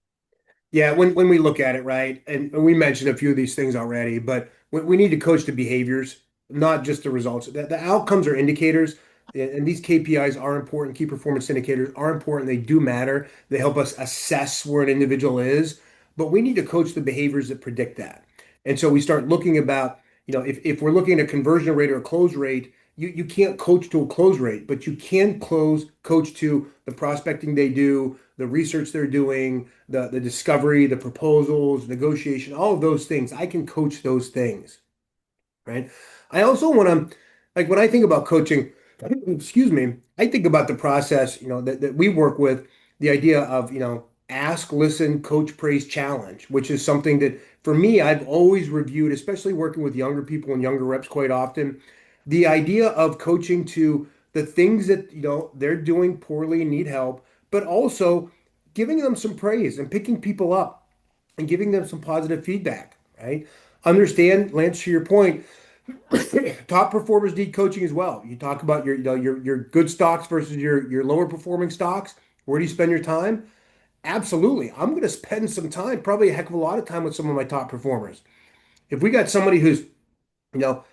Yeah, when we look at it, right, and we mentioned a few of these things already, but we need to coach the behaviors, not just the results. The outcomes are indicators, and these KPIs are important. Key performance indicators are important. They do matter. They help us assess where an individual is, but we need to coach the behaviors that predict that. And so we start looking about, if we're looking at a conversion rate or a close rate, you can't coach to a close rate, but you can coach to the prospecting they do, the research they're doing, the discovery, the proposals, negotiation, all of those things. I can coach those things, right? I also want to, like when I think about coaching, excuse me, I think about the process, that we work with, the idea of, ask, listen, coach, praise, challenge, which is something that for me, I've always reviewed, especially working with younger people and younger reps quite often. The idea of coaching to the things that, they're doing poorly and need help, but also giving them some praise and picking people up and giving them some positive feedback, right? Understand, Lance, to your point, top performers need coaching as well. You talk about your good stocks versus your lower performing stocks. Where do you spend your time? Absolutely. I'm going to spend some time, probably a heck of a lot of time with some of my top performers. If we got somebody who's, you know,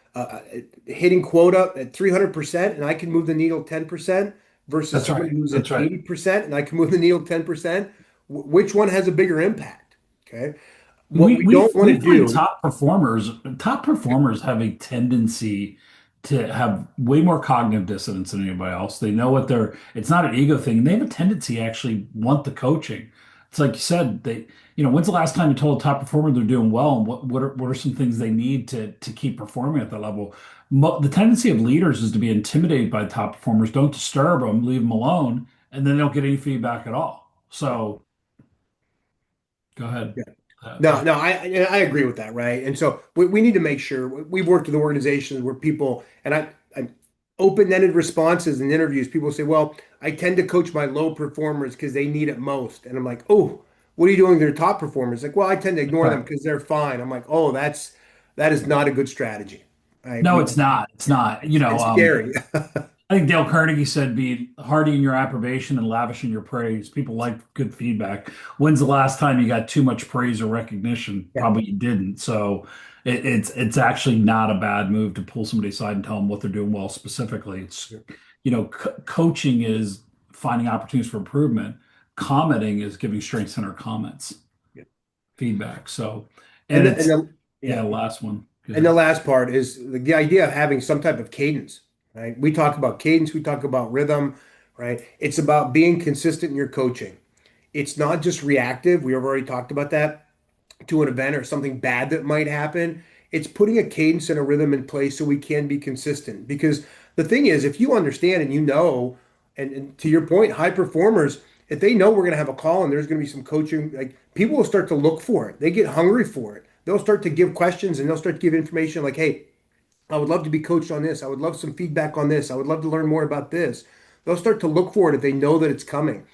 hitting quota at 300% and I can move the needle 10% versus That's somebody right. who's at That's right. 80% and I can move the needle 10%, which one has a bigger impact? Okay. What We we we don't want we to find do, top performers have a tendency to have way more cognitive dissonance than anybody else. They know what they're, it's not an ego thing. They have a tendency to actually want the coaching. It's like you said, when's the last time you told a top performer they're doing well and what are some things they need to keep performing at that level? The tendency of leaders is to be intimidated by top performers. Don't disturb them, leave them alone, and then they don't get any feedback at all. So go ahead. yeah. No, I agree with that, right? And so we need to make sure we've worked with organizations where people and I open-ended responses and interviews, people say, well, I tend to coach my low performers because they need it most. And I'm like, oh, what are you doing with your top performers? Like, well, I tend to ignore them Right. because they're fine. I'm like, oh, that is not a good strategy. Right? No, it's not. It's not. It's scary. I think Dale Carnegie said, "Be hearty in your approbation and lavish in your praise." People like good feedback. When's the last time you got too much praise or recognition? Yeah. Probably you didn't. So it's actually not a bad move to pull somebody aside and tell them what they're doing well specifically. It's coaching is finding opportunities for improvement. Commenting is giving strength center comments, Yeah. feedback. So, and And it's yeah. yeah, last one. Go And the ahead. last part is the idea of having some type of cadence, right? We talk about cadence, we talk about rhythm, right? It's about being consistent in your coaching. It's not just reactive. We have already talked about that to an event or something bad that might happen. It's putting a cadence and a rhythm in place so we can be consistent. Because the thing is, if you understand and you know, and to your point, high performers, if they know we're going to have a call and there's going to be some coaching, like people will start to look for it. They get hungry for it. They'll start to give questions and they'll start to give information like, hey, I would love to be coached on this. I would love some feedback on this. I would love to learn more about this. They'll start to look for it if they know that it's coming.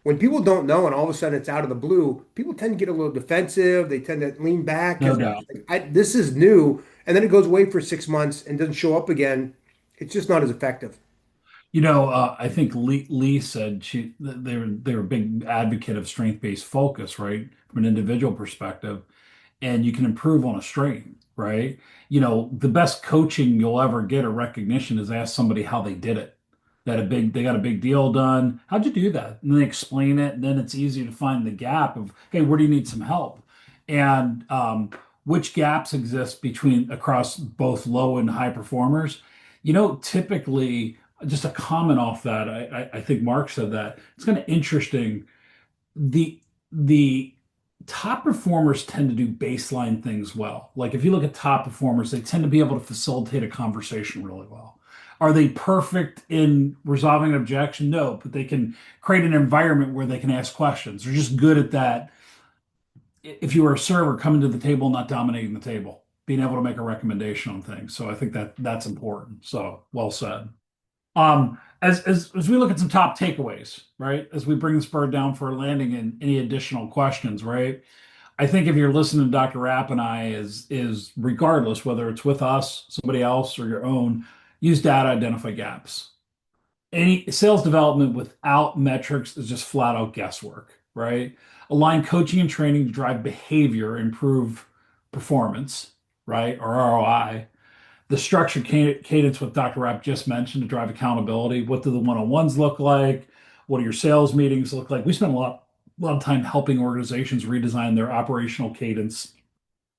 When people don't know and all of a sudden it's out of the blue, people tend to get a little defensive. They tend to lean back No because doubt. this is new. And then it goes away for 6 months and doesn't show up again. It's just not as effective. I think Lee said they were a big advocate of strength-based focus, right? From an individual perspective, and you can improve on a strength, right? The best coaching you'll ever get or recognition is ask somebody how they did it. They got a big deal done. How'd you do that? And they explain it, and then it's easy to find the gap of, hey, where do you need some help? And which gaps exist between across both low and high performers? Typically just a comment off that. I think Mark said that it's kind of interesting. The top performers tend to do baseline things well. Like if you look at top performers, they tend to be able to facilitate a conversation really well. Are they perfect in resolving an objection? No, but they can create an environment where they can ask questions. They're just good at that. If you were a server coming to the table, not dominating the table, being able to make a recommendation on things. So I think that's important. So well said. As we look at some top takeaways, right? As we bring this bird down for a landing and any additional questions, right? I think if you're listening to Dr. Rapp and I is regardless whether it's with us, somebody else, or your own, use data, identify gaps. Any sales development without metrics is just flat out guesswork, right? Align coaching and training to drive behavior, improve performance, right? Or ROI. The structured cadence what Dr. Rapp just mentioned to drive accountability. What do the one-on-ones look like? What do your sales meetings look like? We spend a lot of time helping organizations redesign their operational cadence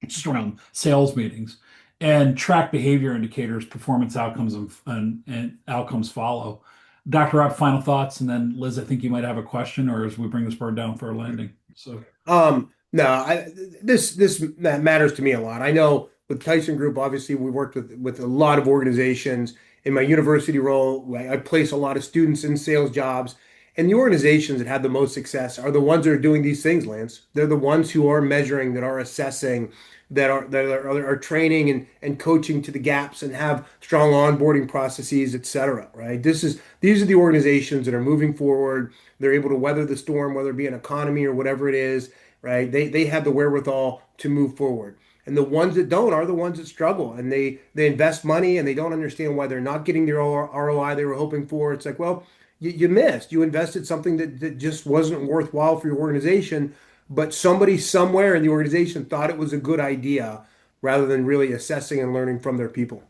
just around sales meetings and track behavior indicators, performance outcomes, and outcomes follow. Dr. Rapp, final thoughts, and then Liz, I think you might have a question, or as we bring this bird down for a landing. So No, this matters to me a lot. I know with Tyson Group, obviously we worked with a lot of organizations. In my university role, I place a lot of students in sales jobs, and the organizations that have the most success are the ones that are doing these things, Lance. They're the ones who are measuring, that are assessing, that are training and coaching to the gaps and have strong onboarding processes, et cetera, right? These are the organizations that are moving forward. They're able to weather the storm, whether it be an economy or whatever it is, right? They have the wherewithal to move forward. And the ones that don't are the ones that struggle, and they invest money and they don't understand why they're not getting the ROI they were hoping for. It's like, well, you missed. You invested something that just wasn't worthwhile for your organization, but somebody somewhere in the organization thought it was a good idea rather than really assessing and learning from their people.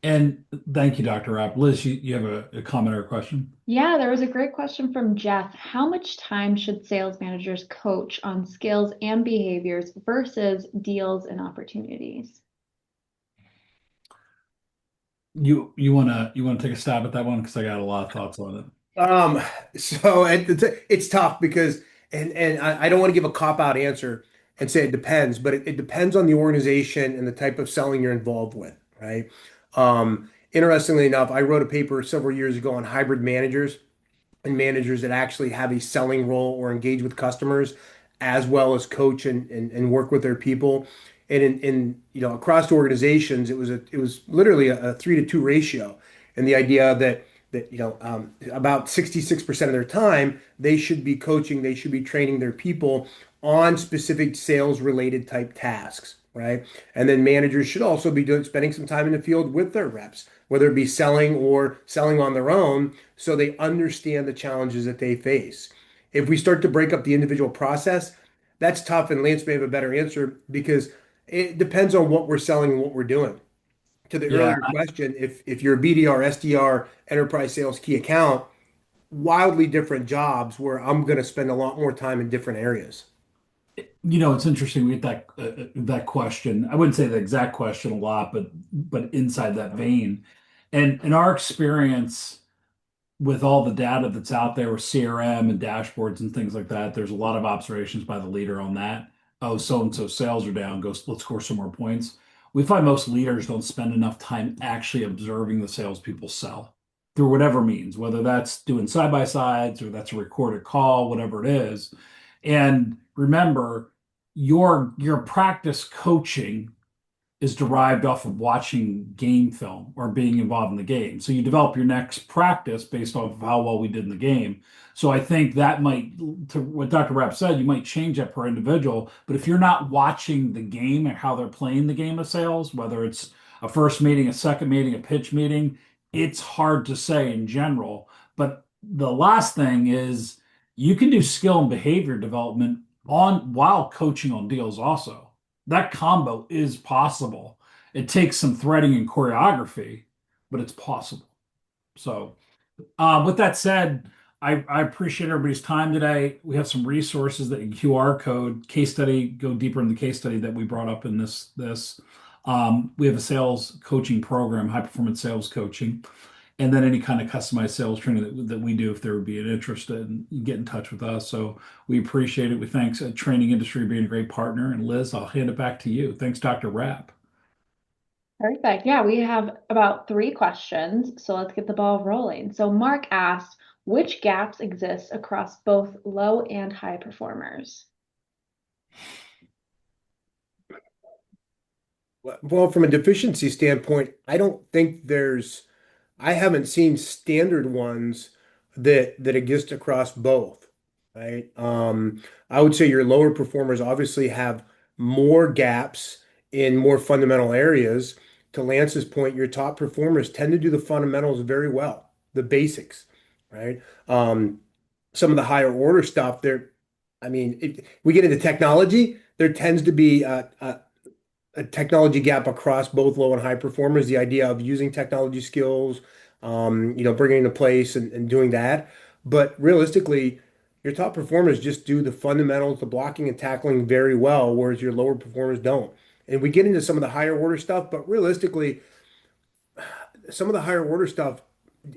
and thank you, Dr. Rapp. Liz, you have a comment or a question? Yeah, there was a great question from Jeff. How much time should sales managers coach on skills and behaviors versus deals and opportunities? You wanna take a stab at that one because I got a lot of thoughts on it. Um, so it's tough because, and I don't want to give a cop-out answer and say it depends, but it depends on the organization and the type of selling you're involved with, right? Interestingly enough, I wrote a paper several years ago on hybrid managers and managers that actually have a selling role or engage with customers as well as coach and work with their people. And across the organizations, it was literally a 3-to-2 ratio. And the idea that about 66% of their time they should be coaching, they should be training their people on specific sales related type tasks. right? And then managers should also be spending some time in the field with their reps, whether it be selling or selling on their own, so they understand the challenges that they face. If we start to break up the individual process, that's tough, and Lance may have a better answer because it depends on what we're selling and what we're doing. To the Yeah. earlier question, if you're a BDR, SDR, enterprise sales key account, wildly different jobs where I'm going to spend a lot more time in different areas. It's interesting. We get that question. I wouldn't say the exact question a lot, but inside that vein. And in our experience with all the data that's out there with CRM and dashboards and things like that, there's a lot of observations by the leader on that. Oh, so and so sales are down. Go, let's score some more points. We find most leaders don't spend enough time actually observing the salespeople sell through whatever means, whether that's doing side by sides or that's a recorded call, whatever it is. And remember, your practice coaching is derived off of watching game film or being involved in the game. So you develop your next practice based off of how well we did in the game. So I think that might, to what Dr. Rapp said, you might change that per individual. But if you're not watching the game and how they're playing the game of sales, whether it's a first meeting, a second meeting, a pitch meeting, it's hard to say in general. But the last thing is you can do skill and behavior development on while coaching on deals also. That combo is possible. It takes some threading and choreography, but it's possible. So, with that said, I appreciate everybody's time today. We have some resources that QR code, case study, go deeper in the case study that we brought up in this. We have a sales coaching program, high performance sales coaching, and then any kind of customized sales training that we do if there would be an interest in, get in touch with us. So we appreciate it. We thanks Training Industry being a great partner. And Liz, I'll hand it back to you. Thanks, Dr. Rapp. Perfect. Yeah, we have about 3 questions, so let's get the ball rolling. So Mark asked, which gaps exist across both low and high performers? Well, from a deficiency standpoint, I haven't seen standard ones that exist across both, right? I would say your lower performers obviously have more gaps in more fundamental areas. To Lance's point, your top performers tend to do the fundamentals very well, the basics, right? Some of the higher order stuff, I mean, if we get into technology, there tends to be a technology gap across both low and high performers. The idea of using technology skills, bringing into place and doing that. But realistically, your top performers just do the fundamentals, the blocking and tackling very well, whereas your lower performers don't. And we get into some of the higher order stuff, but realistically, some of the higher order stuff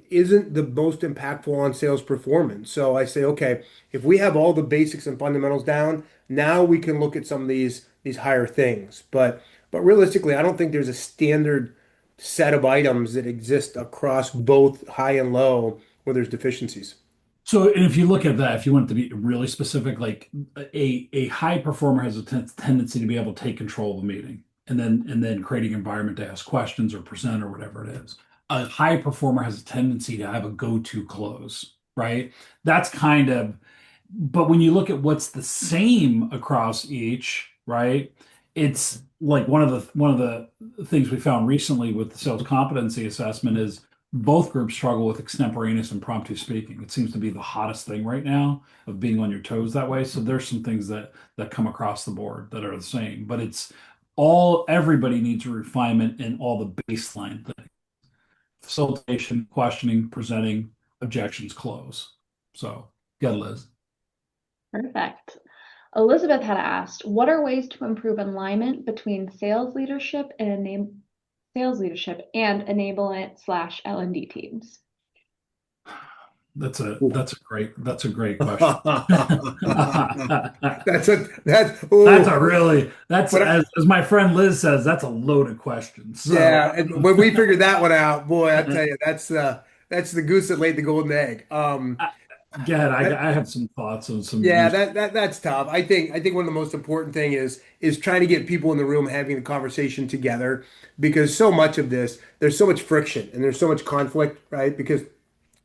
isn't the most impactful on sales performance. So I say, okay, if we have all the basics and fundamentals down, now we can look at some of these higher things. But realistically, I don't think there's a standard set of items that exist across both high and low where there's deficiencies. So, and if you look at that, if you want it to be really specific, like a high performer has a tendency to be able to take control of a meeting and then creating an environment to ask questions or present or whatever it is. A high performer has a tendency to have a go-to close, right? That's kind of, but when you look at what's the same across each, right? It's like one of the things we found recently with the sales competency assessment is both groups struggle with extemporaneous impromptu speaking. It seems to be the hottest thing right now of being on your toes that way. So there's some things that come across the board that are the same, but it's all everybody needs a refinement in all the baseline things. Facilitation, questioning, presenting, objections, close. So good, Liz. Perfect. Elizabeth had asked, what are ways to improve alignment between sales leadership and enablement slash L&D teams? That's a great question. Oh, That's but as my friend Liz says, that's a loaded question. So yeah, and when we figured that one out, boy, I tell you, that's the goose that laid the golden egg. again, That, I have some thoughts on some yeah, use. that's tough. I think one of the most important thing is trying to get people in the room having the conversation together because so much of this, there's so much friction and there's so much conflict, right? Because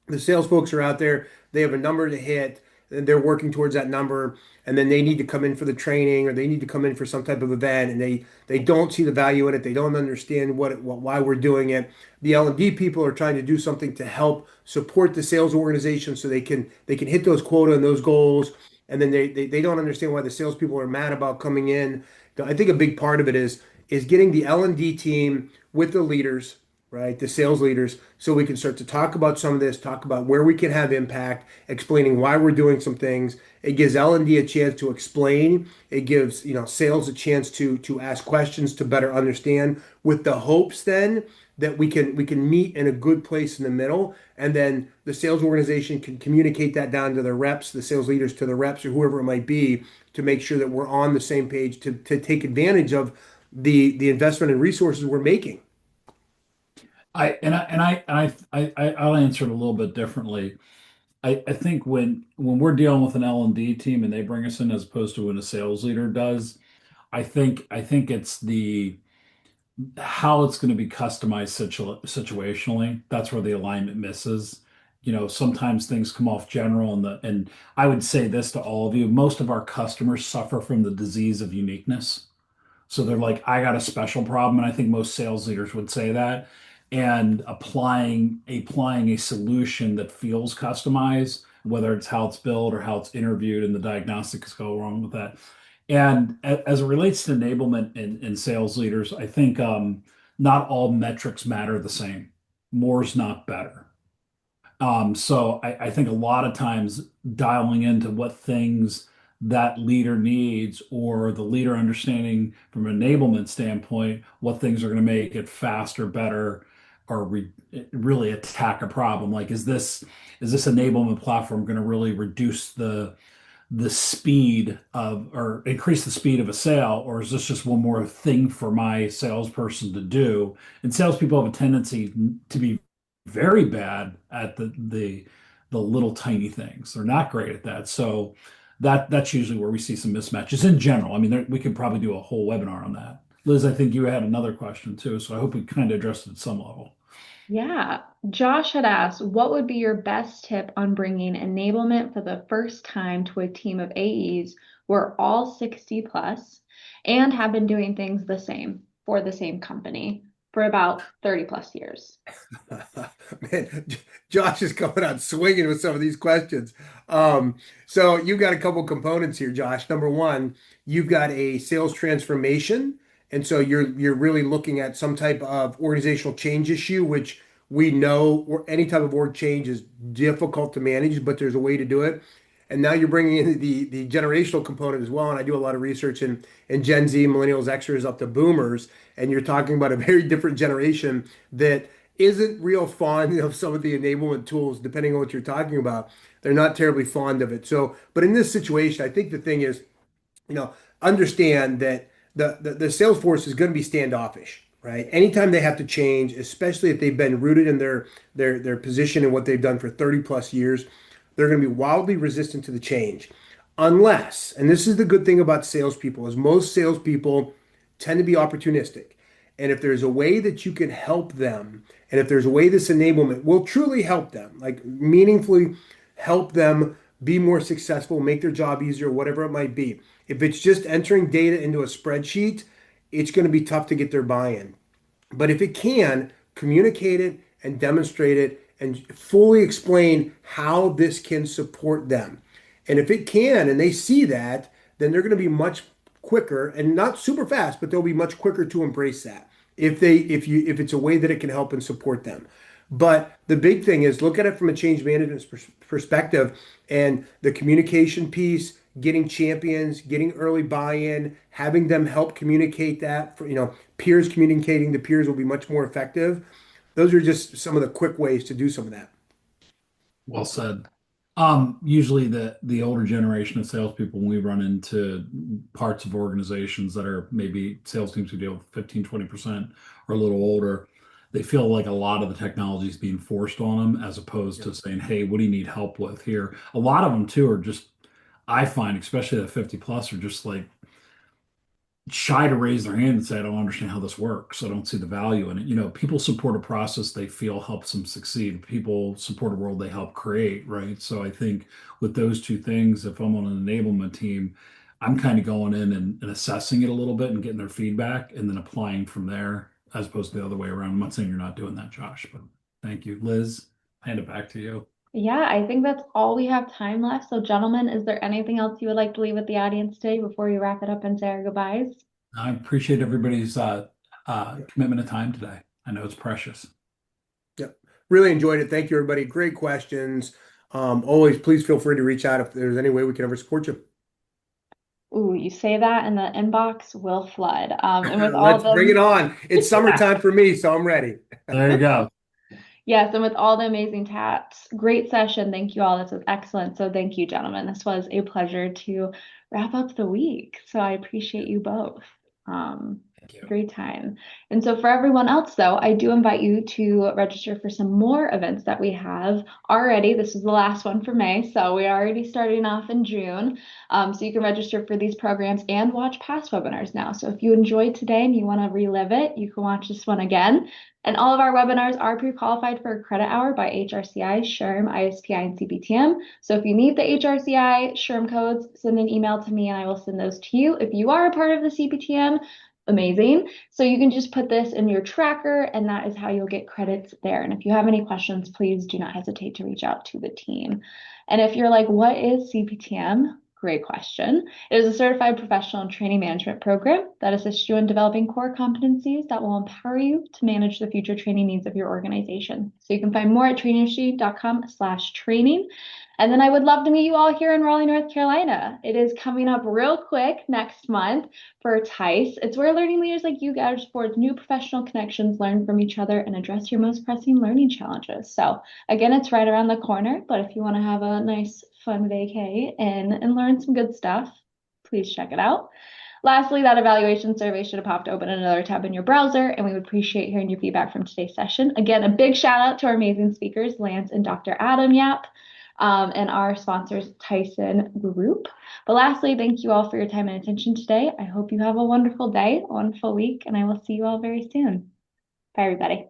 the sales folks are out there, they have a number to hit. and they're working towards that number, and then they need to come in for the training or they need to come in for some type of event, and they don't see the value in it. They don't understand why we're doing it. The L&D people are trying to do something to help support the sales organization so they can hit those quota and those goals. And then they don't understand why the salespeople are mad about coming in. I think a big part of it is getting the L&D team with the leaders, right? The sales leaders, so we can start to talk about some of this, talk about where we can have impact, explaining why we're doing some things. It gives L&D a chance to explain. It gives, sales a chance to ask questions to better understand with the hopes then that we can meet in a good place in the middle, and then the sales organization can communicate that down to the reps, the sales leaders to the reps or whoever it might be, to make sure that we're on the same page to take advantage of the investment and resources we're making. I'll answer it a little bit differently. I think when we're dealing with an L&D team and they bring us in as opposed to when a sales leader does, I think it's the how it's going to be customized situationally. That's where the alignment misses. Sometimes things come off general, and I would say this to all of you: most of our customers suffer from the disease of uniqueness. So they're like, I got a special problem. And I think most sales leaders would say that. And applying a solution that feels customized, whether it's how it's built or how it's interviewed, and the diagnostics go wrong with that. And as it relates to enablement in sales leaders, I think not all metrics matter the same. More is not better. So I think a lot of times dialing into what things that leader needs, or the leader understanding from an enablement standpoint what things are going to make it faster, better, or really attack a problem. Like, is this enablement platform going to really reduce the speed of, or increase the speed of a sale, or is this just one more thing for my salesperson to do? And salespeople have a tendency to be very bad at the little tiny things. They're not great at that. So that's usually where we see some mismatches in general. I mean, we could probably do a whole webinar on that. Liz, I think you had another question too, so I hope we kind of addressed it at some level. Yeah. Josh had asked, what would be your best tip on bringing enablement for the first time to a team of AEs who are all 60 plus and have been doing things the same for the same company for about 30 plus years? Man, Josh is coming out swinging with some of these questions. So you've got a couple components here, Josh. Number one, you've got a sales transformation, and so you're really looking at some type of organizational change issue, which we know, or any type of org change is difficult to manage, but there's a way to do it. And now you're bringing in the generational component as well. And I do a lot of research in Gen Z, millennials, Xers, up to boomers, and you're talking about a very different generation that isn't real fond of some of the enablement tools, depending on what you're talking about. They're not terribly fond of it. So, but in this situation, I think the thing is, you know, understand that the sales force is going to be standoffish, right? Anytime they have to change, especially if they've been rooted in their position and what they've done for 30 plus years, they're going to be wildly resistant to the change. Unless, and this is the good thing about salespeople, is most salespeople tend to be opportunistic. And if there's a way that you can help them, and if there's a way this enablement will truly help them, like meaningfully help them be more successful, make their job easier, whatever it might be. If it's just entering data into a spreadsheet, it's going to be tough to get their buy-in. But if it can, communicate it and demonstrate it and fully explain how this can support them. And if it can, and they see that, then they're going to be much quicker, and not super fast, but they'll be much quicker to embrace that if it's a way that it can help and support them. But the big thing is, look at it from a change management perspective, and the communication piece, getting champions, getting early buy-in, having them help communicate that for, peers communicating to peers will be much more effective. Those are just some of the quick ways to do some of that. Well said. Usually the older generation of salespeople, when we run into parts of organizations that are maybe sales teams who deal with 15, 20% or a little older, they feel like a lot of the technology is being forced on them as opposed Yeah. to saying, hey, what do you need help with here? A lot of them too are just, I find, especially the 50 plus, are just like, shy to raise their hand and say, I don't understand how this works. I don't see the value in it. People support a process they feel helps them succeed. People support a world they help create, right? So I think with those two things, if I'm on an enablement team, I'm kind of going in and assessing it a little bit and getting their feedback and then applying from there as opposed to the other way around. I'm not saying you're not doing that, Josh, but thank you. Liz, hand it back to you. Yeah, I think that's all we have time left. So, gentlemen, is there anything else you would like to leave with the audience today before we wrap it up and say our goodbyes? I appreciate everybody's commitment of time today. I know it's precious. Yep. Really enjoyed it. Thank you, everybody. Great questions. Always, please feel free to reach out if there's any way we can ever support you. Ooh, you say that and the inbox will flood. And with all Let's bring it the on. It's summertime for me, so I'm ready. There you go. yes, and with all the amazing tats, great session. Thank you all. This was excellent. So thank you, gentlemen. This was a pleasure to wrap up the week. So I appreciate you both. Um, Thank you. Great time. And so for everyone else, though, I do invite you to register for some more events that we have already. This is the last one for May, so we're already starting off in June. So you can register for these programs and watch past webinars now. So if you enjoyed today and you want to relive it, you can watch this one again. And all of our webinars are pre-qualified for a credit hour by HRCI, SHRM, ISPI, and CPTM. So if you need the HRCI SHRM codes, send an email to me and I will send those to you. If you are a part of the CPTM, amazing. So you can just put this in your tracker and that is how you'll get credits there. And if you have any questions, please do not hesitate to reach out to the team. And if you're like, what is CPTM? Great question. It is a certified professional and training management program that assists you in developing core competencies that will empower you to manage the future training needs of your organization. So you can find more at trainingindustry.com/training. And then I would love to meet you all here in Raleigh, North Carolina. It is coming up real quick next month for TICE. It's where learning leaders like you guys forge new professional connections, learn from each other, and address your most pressing learning challenges. So again, it's right around the corner, but if you want to have a nice fun vacay and learn some good stuff, please check it out. Lastly, that evaluation survey should have popped open in another tab in your browser, and we would appreciate hearing your feedback from today's session. Again, a big shout out to our amazing speakers, Lance and Dr. Adam Yap, and our sponsors, Tyson Group. But lastly, thank you all for your time and attention today. I hope you have a wonderful day, a wonderful week, and I will see you all very soon. Bye, everybody.